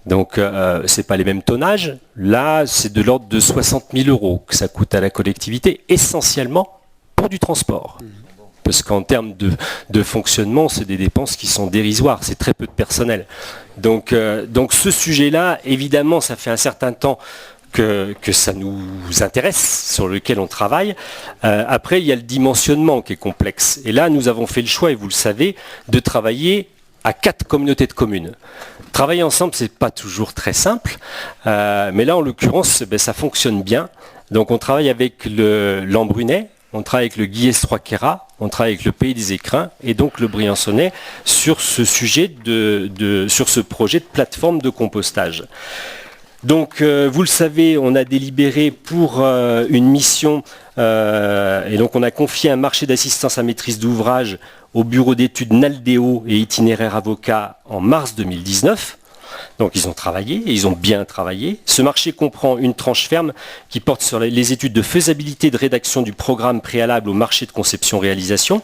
Donc ce n'est pas les mêmes tonnages. Là, c'est de l'ordre de 60 000 € que ça coûte à la collectivité, essentiellement pour du transport. Parce qu'en termes de fonctionnement, c'est des dépenses qui sont dérisoires, c'est très peu de personnel. Donc ce sujet-là, évidemment, ça fait un certain temps que ça nous intéresse, sur lequel on travaille. Après, il y a le dimensionnement qui est complexe. Et là, nous avons fait le choix, et vous le savez, de travailler à 4 communautés de communes. Travailler ensemble, c'est pas toujours très simple, mais là, en l'occurrence, ça fonctionne bien. Donc, on travaille avec l'Embrunais, on travaille avec le Guillès-Trois-Queyras, on travaille avec le Pays des Écrins et donc le Briançonnais sur ce sujet sur ce projet de plateforme de compostage. Donc, vous le savez, on a délibéré pour une mission et donc on a confié un marché d'assistance à maîtrise d'ouvrage au bureau d'études Naldéo et Itinéraire Avocat en mars 2019. Donc ils ont travaillé, et ils ont bien travaillé. Ce marché comprend une tranche ferme qui porte sur les études de faisabilité de rédaction du programme préalable au marché de conception-réalisation.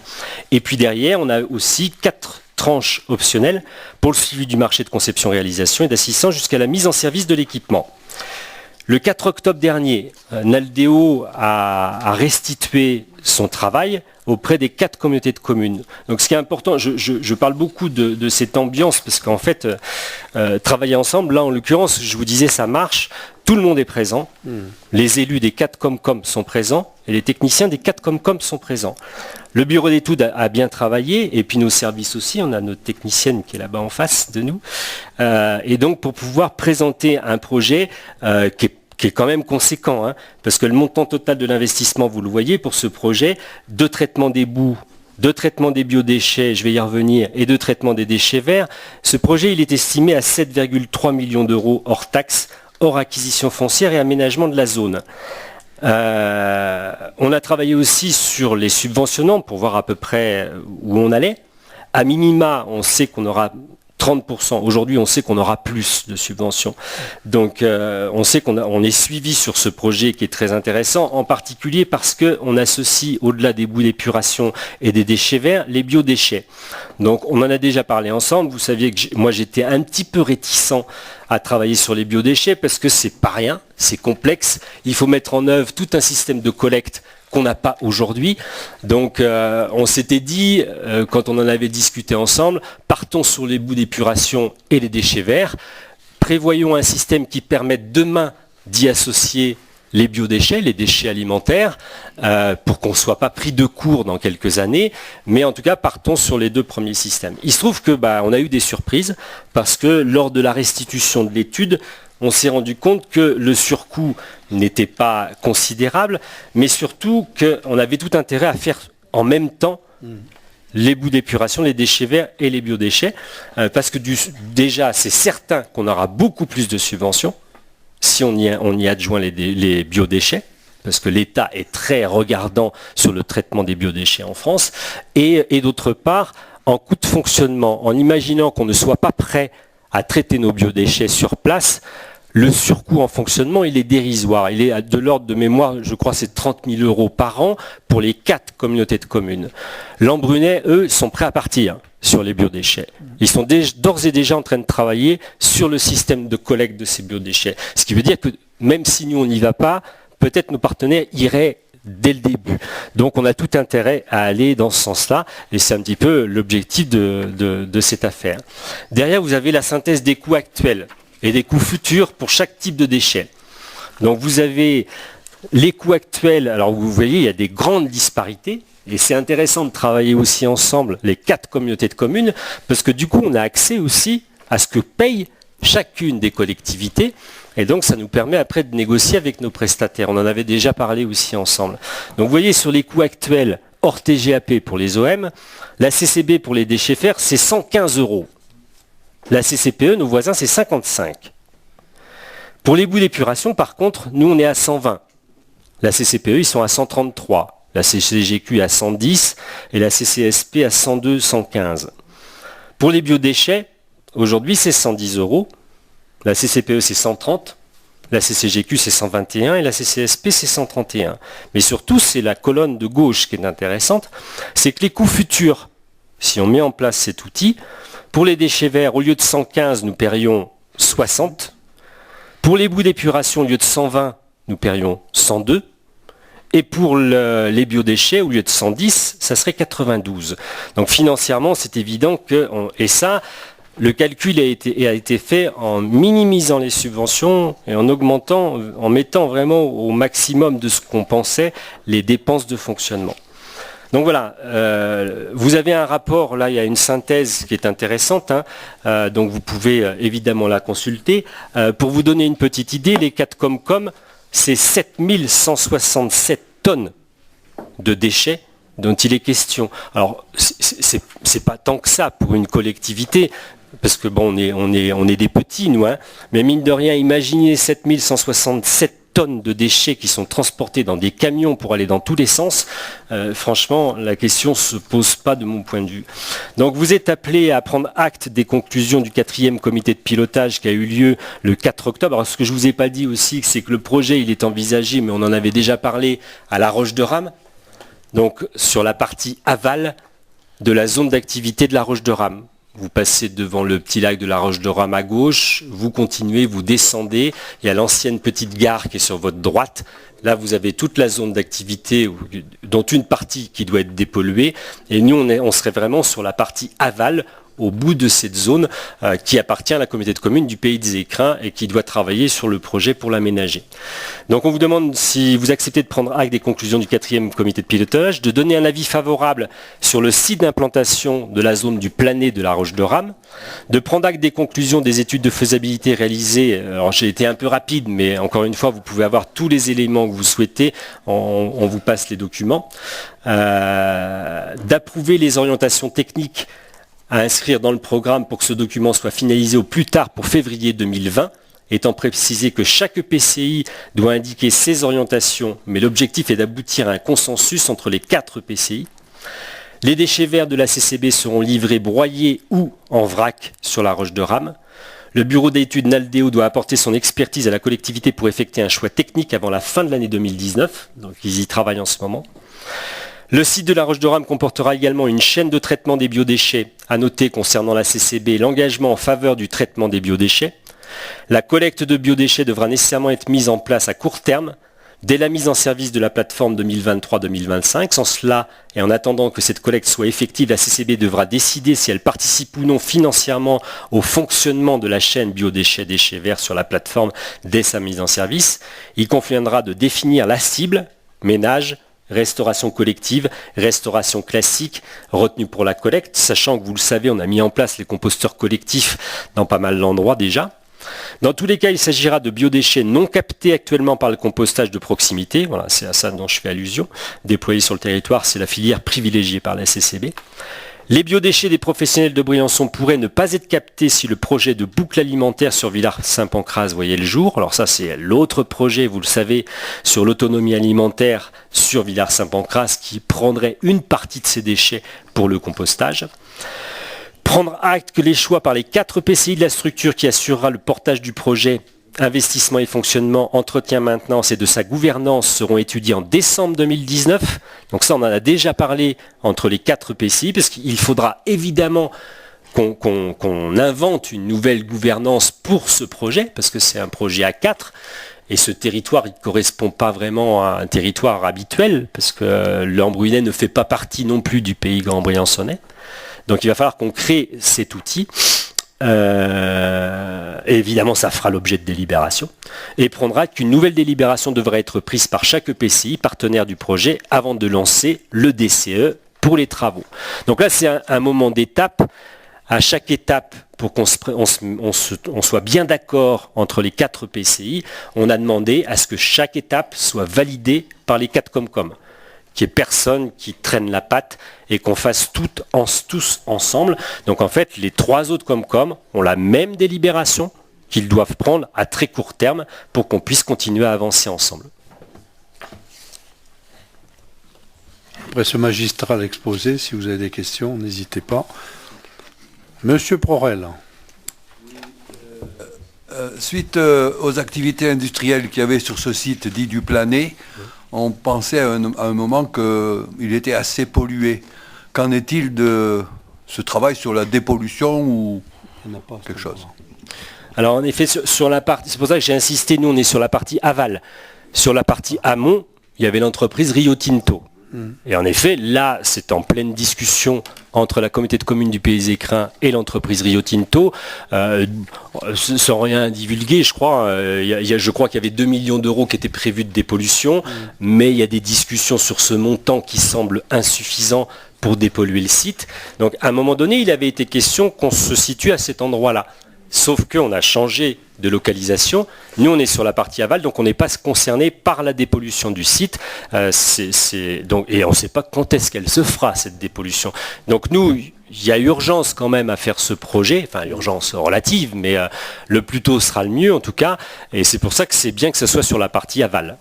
Et puis derrière, on a aussi 4 tranches optionnelles pour le suivi du marché de conception-réalisation et d'assistance jusqu'à la mise en service de l'équipement. Le 4 octobre dernier, Naldéo a restitué son travail auprès des 4 communautés de communes. Donc ce qui est important, je parle beaucoup de cette ambiance parce qu'en fait, travailler ensemble, là en l'occurrence, je vous disais, ça marche, tout le monde est présent, les élus des 4 Comcom sont présents et les techniciens des 4 Comcom sont présents. Le bureau d'études a bien travaillé et puis nos services aussi, on a notre technicienne qui est là-bas en face de nous. Et donc pour pouvoir présenter un projet qui est quand même conséquent, hein, parce que le montant total de l'investissement, vous le voyez, pour ce projet, de traitement des boues, de traitement des biodéchets, je vais y revenir, et de traitement des déchets verts, ce projet, il est estimé à 7,3 millions € hors taxes, hors acquisition foncière et aménagement de la zone. On a travaillé aussi sur les subventionnements pour voir à peu près où on allait. À minima, on sait qu'on aura 30%. Aujourd'hui, on sait qu'on aura plus de subventions. Donc, on sait qu'on est suivi sur ce projet qui est très intéressant, en particulier parce qu'on associe, au-delà des boues d'épuration et des déchets verts, les biodéchets. Donc, on en a déjà parlé ensemble. Vous saviez que moi, j'étais un petit peu réticent à travailler sur les biodéchets parce que c'est pas rien, c'est complexe. Il faut mettre en œuvre tout un système de collecte qu'on n'a pas aujourd'hui. Donc on s'était dit, quand on en avait discuté ensemble, partons sur les boues d'épuration et les déchets verts, prévoyons un système qui permette demain d'y associer les biodéchets, les déchets alimentaires, pour qu'on ne soit pas pris de court dans quelques années, mais en tout cas partons sur les 2 premiers systèmes. Il se trouve que on a eu des surprises, parce que lors de la restitution de l'étude, on s'est rendu compte que le surcoût n'était pas considérable, mais surtout qu'on avait tout intérêt à faire en même temps les boues d'épuration, les déchets verts et les biodéchets, parce que déjà, c'est certain qu'on aura beaucoup plus de subventions si on y adjoint les biodéchets, parce que l'État est très regardant sur le traitement des biodéchets en France, et d'autre part, en coût de fonctionnement, en imaginant qu'on ne soit pas prêt à traiter nos biodéchets sur place, le surcoût en fonctionnement, il est dérisoire. Il est de l'ordre de mémoire, je crois, c'est 30 000 € par an pour les 4 communautés de communes. Lambrunais, eux, sont prêts à partir sur les biodéchets. Ils sont d'ores et déjà en train de travailler sur le système de collecte de ces biodéchets. Ce qui veut dire que même si nous, on n'y va pas, peut-être nos partenaires iraient dès le début. Donc on a tout intérêt à aller dans ce sens-là, et c'est un petit peu l'objectif de cette affaire. Derrière, vous avez la synthèse des coûts actuels et des coûts futurs pour chaque type de déchets. Donc vous avez les coûts actuels, alors vous voyez, il y a des grandes disparités, et c'est intéressant de travailler aussi ensemble les 4 communautés de communes, parce que du coup on a accès aussi à ce que paye chacune des collectivités, et donc ça nous permet après de négocier avec nos prestataires. On en avait déjà parlé aussi ensemble. Donc vous voyez, sur les coûts actuels hors TGAP pour les OM, la CCB pour les déchets verts, c'est 115 €. La CCPE, nos voisins, c'est 55. Pour les boues d'épuration, par contre, nous, on est à 120. La CCPE, ils sont à 133. La CCGQ à 110 et la CCSP à 102, 115. Pour les biodéchets, aujourd'hui, c'est 110 €. La CCPE, c'est 130. La CCGQ, c'est 121 et la CCSP, c'est 131. Mais surtout, c'est la colonne de gauche qui est intéressante, c'est que les coûts futurs, si on met en place cet outil, pour les déchets verts, au lieu de 115, nous paierions 60. Pour les boues d'épuration, au lieu de 120, nous paierions 102. Et pour les biodéchets, au lieu de 110, ça serait 92. Donc financièrement, c'est évident que... Et ça, le calcul a été fait en minimisant les subventions et en augmentant, en mettant vraiment au maximum de ce qu'on pensait les dépenses de fonctionnement. Donc voilà, vous avez un rapport, là il y a une synthèse qui est intéressante, donc vous pouvez évidemment la consulter. Pour vous donner une petite idée, les 4 Comcom, c'est 7167 tonnes de déchets dont il est question. Alors c'est pas tant que ça pour une collectivité, parce que bon, on est des petits nous, mais mine de rien, imaginez 7167 tonnes de déchets qui sont transportés dans des camions pour aller dans tous les sens. Franchement, la question ne se pose pas de mon point de vue. Donc vous êtes appelés à prendre acte des conclusions du 4e comité de pilotage qui a eu lieu le 4 octobre. Alors ce que je ne vous ai pas dit aussi, c'est que le projet il est envisagé, mais on en avait déjà parlé, à la Roche de Rame, donc sur la partie aval de la zone d'activité de la Roche de Rame. Vous passez devant le petit lac de la Roche de Rame à gauche, vous continuez, vous descendez, il y a l'ancienne petite gare qui est sur votre droite. Là, vous avez toute la zone d'activité, dont une partie qui doit être dépolluée. Et nous, on serait vraiment sur la partie aval, au bout de cette zone qui appartient à la communauté de communes du Pays des Écrins et qui doit travailler sur le projet pour l'aménager. Donc on vous demande si vous acceptez de prendre acte des conclusions du 4e comité de pilotage, de donner un avis favorable sur le site d'implantation de la zone du Planet de la Roche de Rame, de prendre acte des conclusions des études de faisabilité réalisées. Alors j'ai été un peu rapide, mais encore une fois, vous pouvez avoir tous les éléments que vous souhaitez, on vous passe les documents, d'approuver les orientations techniques à inscrire dans le programme pour que ce document soit finalisé au plus tard pour février 2020, étant précisé que chaque PCI doit indiquer ses orientations, mais l'objectif est d'aboutir à un consensus entre les 4 PCI. Les déchets verts de la CCB seront livrés broyés ou en vrac sur la Roche de Rame. Le bureau d'études Naldeo doit apporter son expertise à la collectivité pour effectuer un choix technique avant la fin de l'année 2019, donc ils y travaillent en ce moment. Le site de la Roche de Rame comportera également une chaîne de traitement des biodéchets. À noter concernant la CCB, l'engagement en faveur du traitement des biodéchets. La collecte de biodéchets devra nécessairement être mise en place à court terme, dès la mise en service de la plateforme 2023-2025. Sans cela, et en attendant que cette collecte soit effective, la CCB devra décider si elle participe ou non financièrement au fonctionnement de la chaîne biodéchets-déchets verts sur la plateforme dès sa mise en service. Il conviendra de définir la cible, ménage, restauration collective, restauration classique, retenue pour la collecte, sachant que vous le savez, on a mis en place les composteurs collectifs dans pas mal d'endroits déjà. Dans tous les cas, il s'agira de biodéchets non captés actuellement par le compostage de proximité, voilà, c'est à ça dont je fais allusion, déployés sur le territoire, c'est la filière privilégiée par la CCB. Les biodéchets des professionnels de Briançon pourraient ne pas être captés si le projet de boucle alimentaire sur Villars-Saint-Pancras voyait le jour. Alors ça, c'est l'autre projet, vous le savez, sur l'autonomie alimentaire sur Villars-Saint-Pancras qui prendrait une partie de ces déchets pour le compostage. Prendre acte que les choix par les 4 PCI de la structure qui assurera le portage du projet investissement et fonctionnement, entretien, maintenance et de sa gouvernance seront étudiés en décembre 2019. Donc ça, on en a déjà parlé entre les 4 PCI, parce qu'il faudra évidemment qu'on invente une nouvelle gouvernance pour ce projet, parce que c'est un projet à 4. Et ce territoire, il ne correspond pas vraiment à un territoire habituel, parce que l'Ambrunais ne fait pas partie non plus du pays grand-briançonnais. Donc il va falloir qu'on crée cet outil. Et évidemment, ça fera l'objet de délibération. Et prendra qu'une nouvelle délibération devrait être prise par chaque EPCI, partenaire du projet, avant de lancer le DCE pour les travaux. Donc là, c'est un moment d'étape. À chaque étape, pour qu'on soit bien d'accord entre les 4 PCI, on a demandé à ce que chaque étape soit validée par les 4 Comcom, qu'il n'y ait personne qui traîne la patte et qu'on fasse tous ensemble. Donc en fait, les 3 autres Comcom ont la même délibération qu'ils doivent prendre à très court terme pour qu'on puisse continuer à avancer ensemble. Après ce magistral exposé, si vous avez des questions, n'hésitez pas. Monsieur Prorel. Suite aux activités industrielles qu'il y avait sur ce site dit du Plané, on pensait à un moment qu'il était assez pollué. Qu'en est-il de ce travail sur la dépollution ou quelque chose? Alors en effet, sur la partie, c'est pour ça que j'ai insisté, nous on est sur la partie aval. Sur la partie amont, il y avait l'entreprise Rio Tinto. Et en effet, là, c'est en pleine discussion entre la communauté de communes du Pays Écrins et l'entreprise Rio Tinto. Sans rien divulguer, je crois qu'il y avait 2 millions d'euros qui étaient prévus de dépollution, mais il y a des discussions sur ce montant qui semble insuffisant pour dépolluer le site. Donc, à un moment donné, il avait été question qu'on se situe à cet endroit-là. Sauf qu'on a changé de localisation. Nous, on est sur la partie aval, donc on n'est pas concerné par la dépollution du site. Et on ne sait pas quand est-ce qu'elle se fera, cette dépollution. Donc nous, il y a urgence quand même à faire ce projet, enfin urgence relative, mais le plus tôt sera le mieux en tout cas. Et c'est pour ça que c'est bien que ce soit sur la partie aval.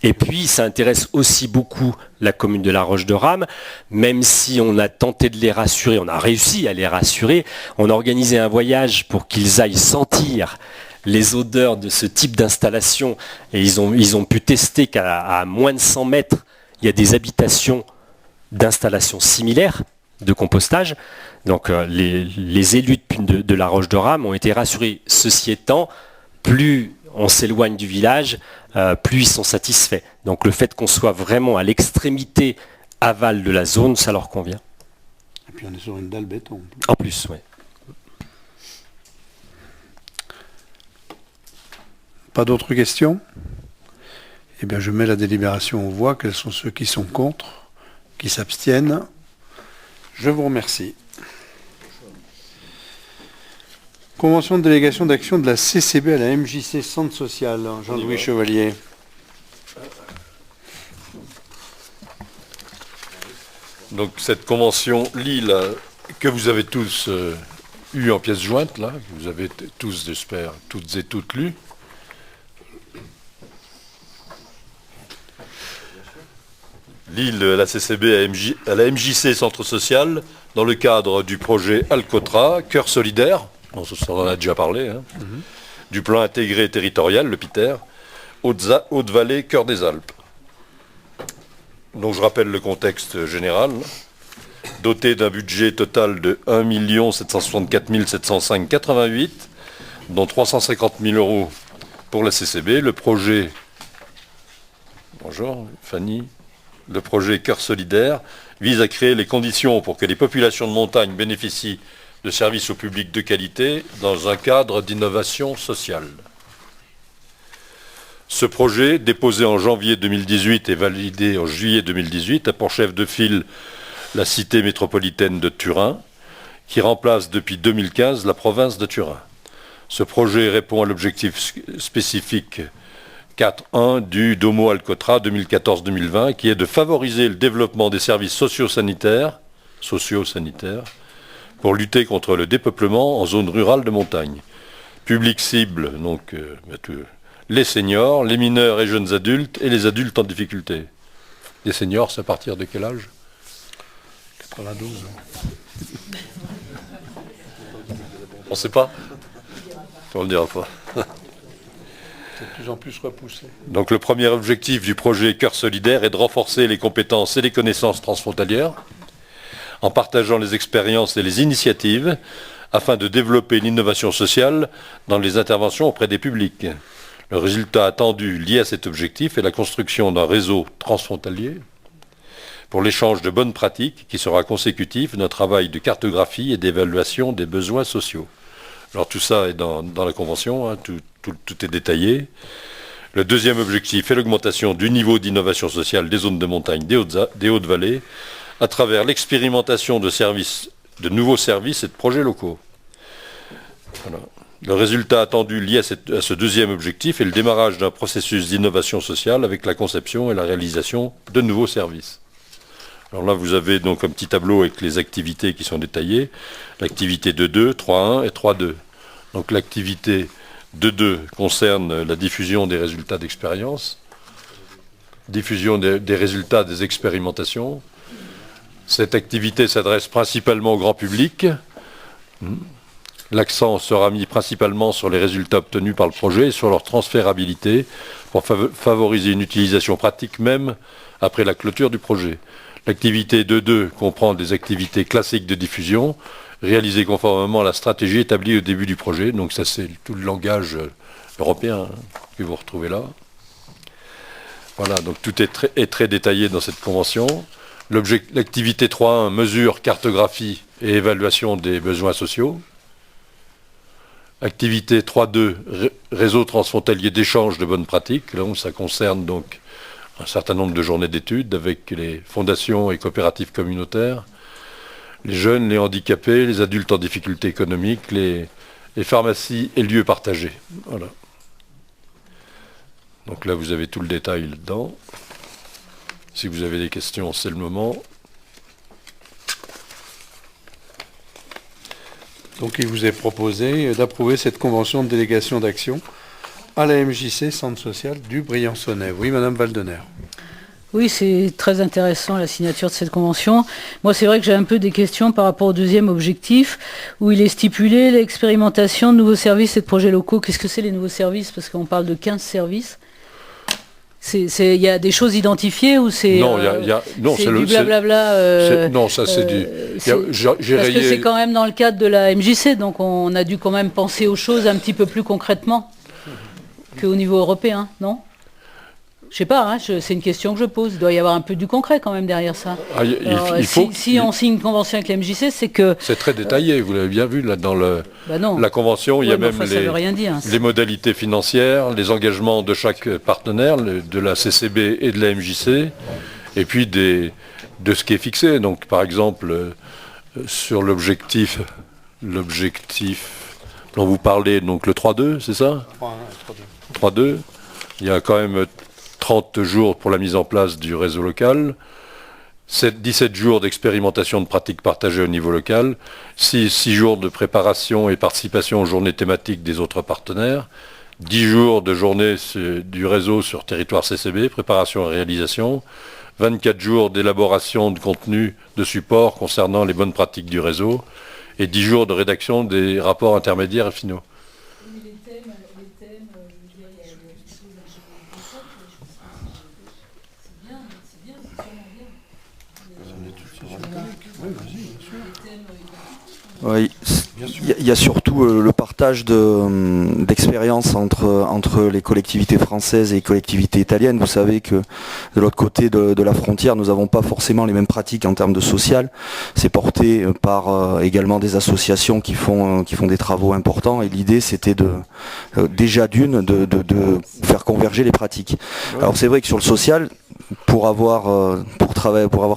Et puis, ça intéresse aussi beaucoup la commune de La Roche-de-Rame, même si on a tenté de les rassurer, on a réussi à les rassurer. On a organisé un voyage pour qu'ils aillent sentir les odeurs de ce type d'installation. Et ils ont pu tester qu'à moins de 100 mètres, il y a des habitations d'installations similaires de compostage. Donc, les élus de La Roche-de-Rame ont été rassurés. Ceci étant, plus on s'éloigne du village, plus ils sont satisfaits. Donc le fait qu'on soit vraiment à l'extrémité aval de la zone, ça leur convient. Et puis on est sur une dalle béton. En plus, oui. Pas d'autres questions? Eh bien, je mets la délibération aux voix. Quels sont ceux qui sont contre, qui s'abstiennent? Je vous remercie. Convention de délégation d'action de la CCB à la MJC Centre Social. Jean-Louis Chevalier. Donc cette convention lie que vous avez tous eu en pièce jointe, là, que vous avez tous, j'espère, toutes et toutes lues. Lie la CCB à la MJC Centre Social dans le cadre du projet Alcotra, Cœur solidaire. On en a déjà parlé, hein. Du plan intégré territorial, le PITER, Haute-Vallée, Cœur des Alpes. Donc je rappelle le contexte général. Doté d'un budget total de 1 764 705,88, dont 350 000 euros pour la CCB, le projet... Bonjour Fanny. Le projet Cœur solidaire vise à créer les conditions pour que les populations de montagne bénéficient de services au public de qualité dans un cadre d'innovation sociale. Ce projet, déposé en janvier 2018 et validé en juillet 2018, a pour chef de file la cité métropolitaine de Turin, qui remplace depuis 2015 la province de Turin. Ce projet répond à l'objectif spécifique 4.1 du Domo Alcotra 2014-2020, qui est de favoriser le développement des services socio-sanitaires pour lutter contre le dépeuplement en zone rurale de montagne. Public cible, donc les seniors, les mineurs et jeunes adultes et les adultes en difficulté. Les seniors, c'est à partir de quel âge? 92. On ne sait pas? On ne le dira pas. C'est de plus en plus repoussé. Donc le premier objectif du projet Cœur solidaire est de renforcer les compétences et les connaissances transfrontalières en partageant les expériences et les initiatives afin de développer l'innovation sociale dans les interventions auprès des publics. Le résultat attendu lié à cet objectif est la construction d'un réseau transfrontalier pour l'échange de bonnes pratiques qui sera consécutif d'un travail de cartographie et d'évaluation des besoins sociaux. Alors tout ça est dans la Convention, hein, tout est détaillé. Le deuxième objectif est l'augmentation du niveau d'innovation sociale des zones de montagne des Hautes-Vallées à travers l'expérimentation de nouveaux services et de projets locaux. Voilà. Le résultat attendu lié à ce deuxième objectif est le démarrage d'un processus d'innovation sociale avec la conception et la réalisation de nouveaux services. Alors là, vous avez donc un petit tableau avec les activités qui sont détaillées. L'activité 2.2, 3.1 et 3.2. Donc l'activité 2.2 concerne la diffusion des résultats d'expérience, diffusion des résultats des expérimentations. Cette activité s'adresse principalement au grand public. L'accent sera mis principalement sur les résultats obtenus par le projet et sur leur transférabilité pour favoriser une utilisation pratique même après la clôture du projet. L'activité 2.2 comprend des activités classiques de diffusion réalisées conformément à la stratégie établie au début du projet. Donc ça c'est tout le langage européen que vous retrouvez là. Voilà, donc tout est très détaillé dans cette convention. L'activité 3.1, mesure, cartographie et évaluation des besoins sociaux. Activité 3.2, réseau transfrontalier d'échange de bonnes pratiques. Là où ça concerne donc un certain nombre de journées d'études avec les fondations et coopératives communautaires, les jeunes, les handicapés, les adultes en difficulté économique, les pharmacies et lieux partagés. Voilà. Donc là, vous avez tout le détail là-dedans. Si vous avez des questions, c'est le moment. Donc il vous est proposé d'approuver cette convention de délégation d'action à la MJC, Centre social du Briançonnais. Oui, Madame Valdener. Oui, c'est très intéressant la signature de cette convention. Moi, c'est vrai que j'ai un peu des questions par rapport au deuxième objectif, où il est stipulé l'expérimentation de nouveaux services et de projets locaux. Qu'est-ce que c'est les nouveaux services? Parce qu'on parle de 15 services. Il y a des choses identifiées ou c'est non, c'est du blablabla non, ça c'est du... Parce que c'est quand même dans le cadre de la MJC, donc on a dû quand même penser aux choses un petit peu plus concrètement qu'au niveau européen, non? Je sais pas, hein, c'est une question que je pose. Il doit y avoir un peu du concret quand même derrière ça. Si on signe une convention avec la MJC, c'est que... C'est très détaillé, vous l'avez bien vu là dans la convention, il y a même les modalités financières, les engagements de chaque partenaire, de la CCB et de la MJC, et puis de ce qui est fixé. Donc par exemple, sur l'objectif dont vous parlez, donc le 3.2, c'est ça? 3.2, il y a quand même 30 jours pour la mise en place du réseau local, 17 jours d'expérimentation de pratiques partagées au niveau local, 6 jours de préparation et participation aux journées thématiques des autres partenaires, 10 jours de journée du réseau sur territoire CCB, préparation et réalisation, 24 jours d'élaboration de contenu de support concernant les bonnes pratiques du réseau, et 10 jours de rédaction des rapports intermédiaires et finaux. Oui, il y a surtout le partage d'expériences entre les collectivités françaises et les collectivités italiennes. Vous savez que de l'autre côté de la frontière, nous n'avons pas forcément les mêmes pratiques en termes de social. C'est porté par également des associations qui font des travaux importants. Et l'idée, c'était de faire converger les pratiques. Alors c'est vrai que sur le social, pour avoir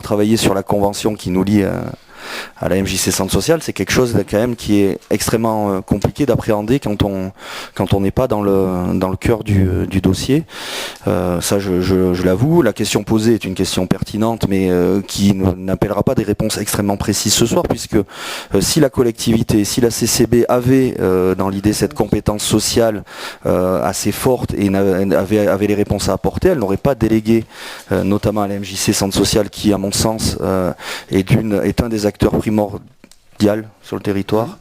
travaillé sur la convention qui nous lie à la MJC Centre social, c'est quelque chose quand même qui est extrêmement compliqué d'appréhender quand on n'est pas dans le cœur du dossier. Ça, je l'avoue. La question posée est une question pertinente, mais qui n'appellera pas des réponses extrêmement précises ce soir, puisque si la collectivité, si la CCB avait dans l'idée cette compétence sociale assez forte et avait les réponses à apporter, elle n'aurait pas délégué, notamment à la MJC Centre social, qui, à mon sens, est un des acteurs primordial sur le territoire.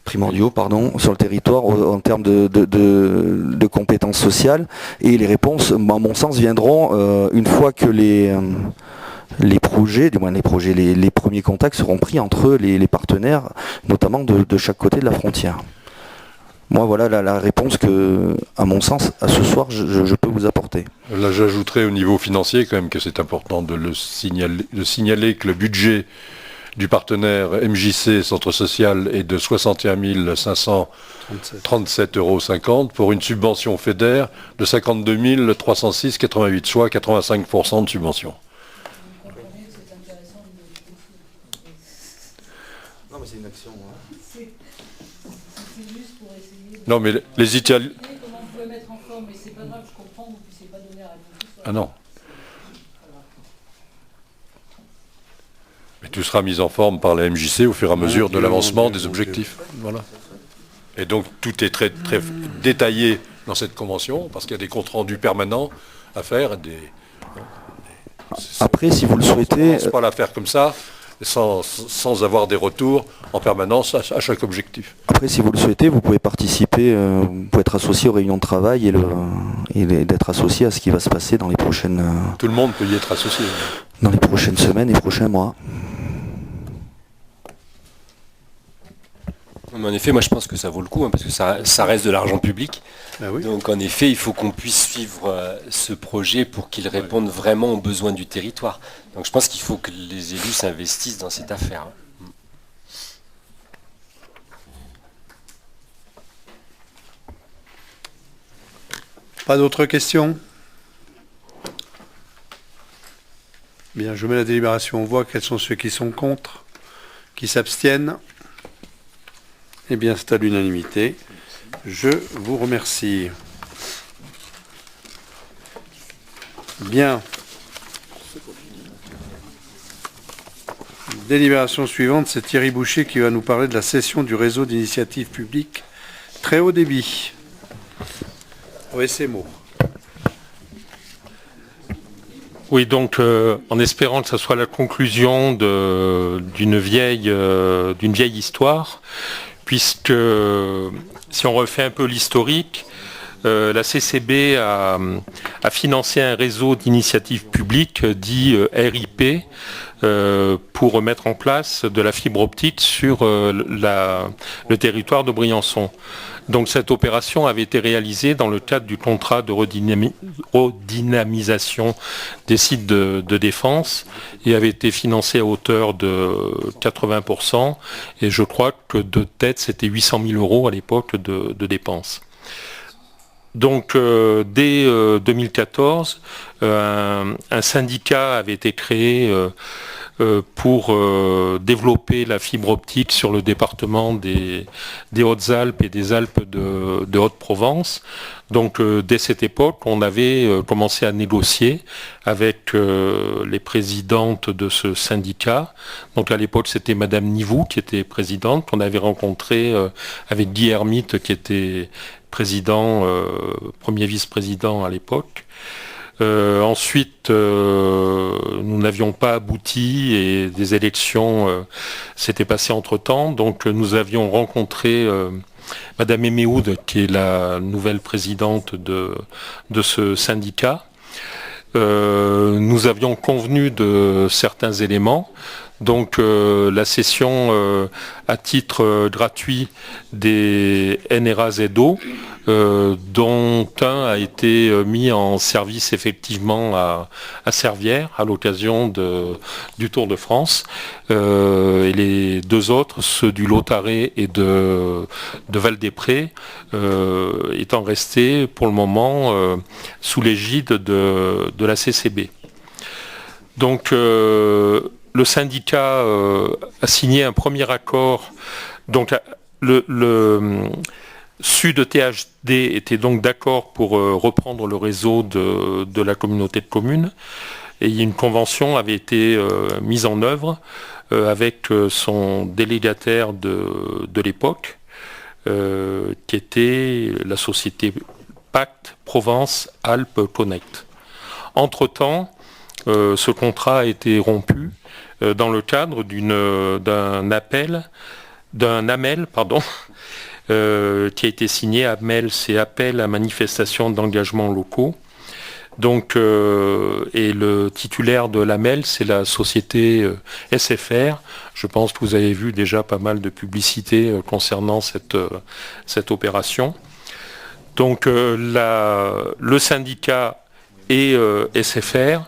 primordiaux sur le territoire en termes de compétences sociales. Et les réponses, à mon sens, viendront une fois que les premiers contacts seront pris entre les partenaires, notamment de chaque côté de la frontière. Moi, voilà la réponse que, à mon sens, à ce soir, je peux vous apporter. Là, j'ajouterais au niveau financier quand même que c'est important de signaler que le budget du partenaire MJC Centre Social est de 61 537,50 € pour une subvention FEDER de 52 306,88, soit 85% de subvention. Non, mais c'est une action. Non, mais les Italiens... Comment vous pouvez mettre en forme, mais c'est pas grave, je comprends, vous ne puissiez pas donner la réponse. Ah non. Mais tout sera mis en forme par la MJC au fur et à mesure de l'avancement des objectifs. Voilà. Et donc tout est très, très détaillé dans cette convention, parce qu'il y a des comptes rendus permanents à faire. Après, si vous le souhaitez... On ne commence pas à la faire comme ça, sans avoir des retours en permanence à chaque objectif. Après, si vous le souhaitez, vous pouvez participer, vous pouvez être associé aux réunions de travail et d'être associé à ce qui va se passer dans les prochaines... Tout le monde peut y être associé. Dans les prochaines semaines et prochains mois. Mais en effet, moi je pense que ça vaut le coup, parce que ça reste de l'argent public. Ah oui. Donc en effet, il faut qu'on puisse suivre ce projet pour qu'il réponde vraiment aux besoins du territoire. Donc je pense qu'il faut que les élus s'investissent dans cette affaire. Pas d'autres questions? Bien, je mets la délibération. On voit quels sont ceux qui sont contre, qui s'abstiennent. Eh bien, c'est à l'unanimité. Je vous remercie. Bien. Délibération suivante, c'est Thierry Boucher qui va nous parler de la cession du réseau d'initiative publique très haut débit. OSMO. Oui, donc en espérant que ce soit la conclusion d'une vieille histoire, puisque si on refait un peu l'historique, la CCB a financé un réseau d'initiatives publiques dit RIP pour mettre en place de la fibre optique sur le territoire de Briançon. Donc cette opération avait été réalisée dans le cadre du contrat de redynamisation des sites de défense et avait été financée à hauteur de 80%, et je crois que de tête c'était 800 000 € à l'époque de dépenses. Donc dès 2014, un syndicat avait été créé pour développer la fibre optique sur le département des Hautes-Alpes et des Alpes de Haute-Provence. Donc dès cette époque, on avait commencé à négocier avec les présidentes de ce syndicat. Donc à l'époque, c'était Madame Nivou qui était présidente, qu'on avait rencontrée avec Guy Hermite qui était président, premier vice-président à l'époque. Ensuite, nous n'avions pas abouti et des élections s'étaient passées entre-temps. Donc nous avions rencontré Madame Eméoud, qui est la nouvelle présidente de ce syndicat. Nous avions convenu de certains éléments. Donc la cession à titre gratuit des NRA-ZO, dont un a été mis en service effectivement à Servières à l'occasion du Tour de France, et les deux autres, ceux du Lotaré et de Val-des-Prés, étant restés pour le moment sous l'égide de la CCB. Donc le syndicat a signé un premier accord. Donc le Sud THD était donc d'accord pour reprendre le réseau de la communauté de communes, et une convention avait été mise en œuvre avec son délégataire de l'époque, qui était la société Pacte Provence Alpes Connect. Entre-temps, ce contrat a été rompu dans le cadre d'un AMEL qui a été signé. AMEL, c'est Appel à manifestation d'engagement locaux. Donc, et le titulaire de l'AMEL, c'est la société SFR. Je pense que vous avez vu déjà pas mal de publicités concernant cette opération. Donc, le syndicat et SFR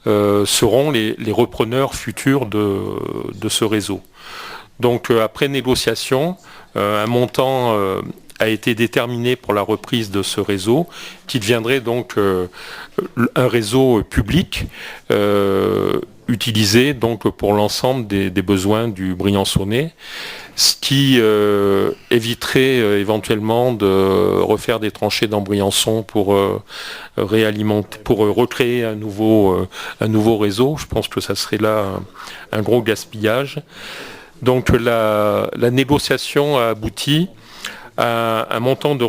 seront les repreneurs futurs de ce réseau. Donc, après négociation, un montant a été déterminé pour la reprise de ce réseau, qui deviendrait donc un réseau public utilisé donc pour l'ensemble des besoins du Briançonnais, ce qui éviterait éventuellement de refaire des tranchées dans Briançon pour réalimenter, pour recréer un nouveau réseau. Je pense que ça serait là un gros gaspillage. Donc la négociation a abouti à un montant de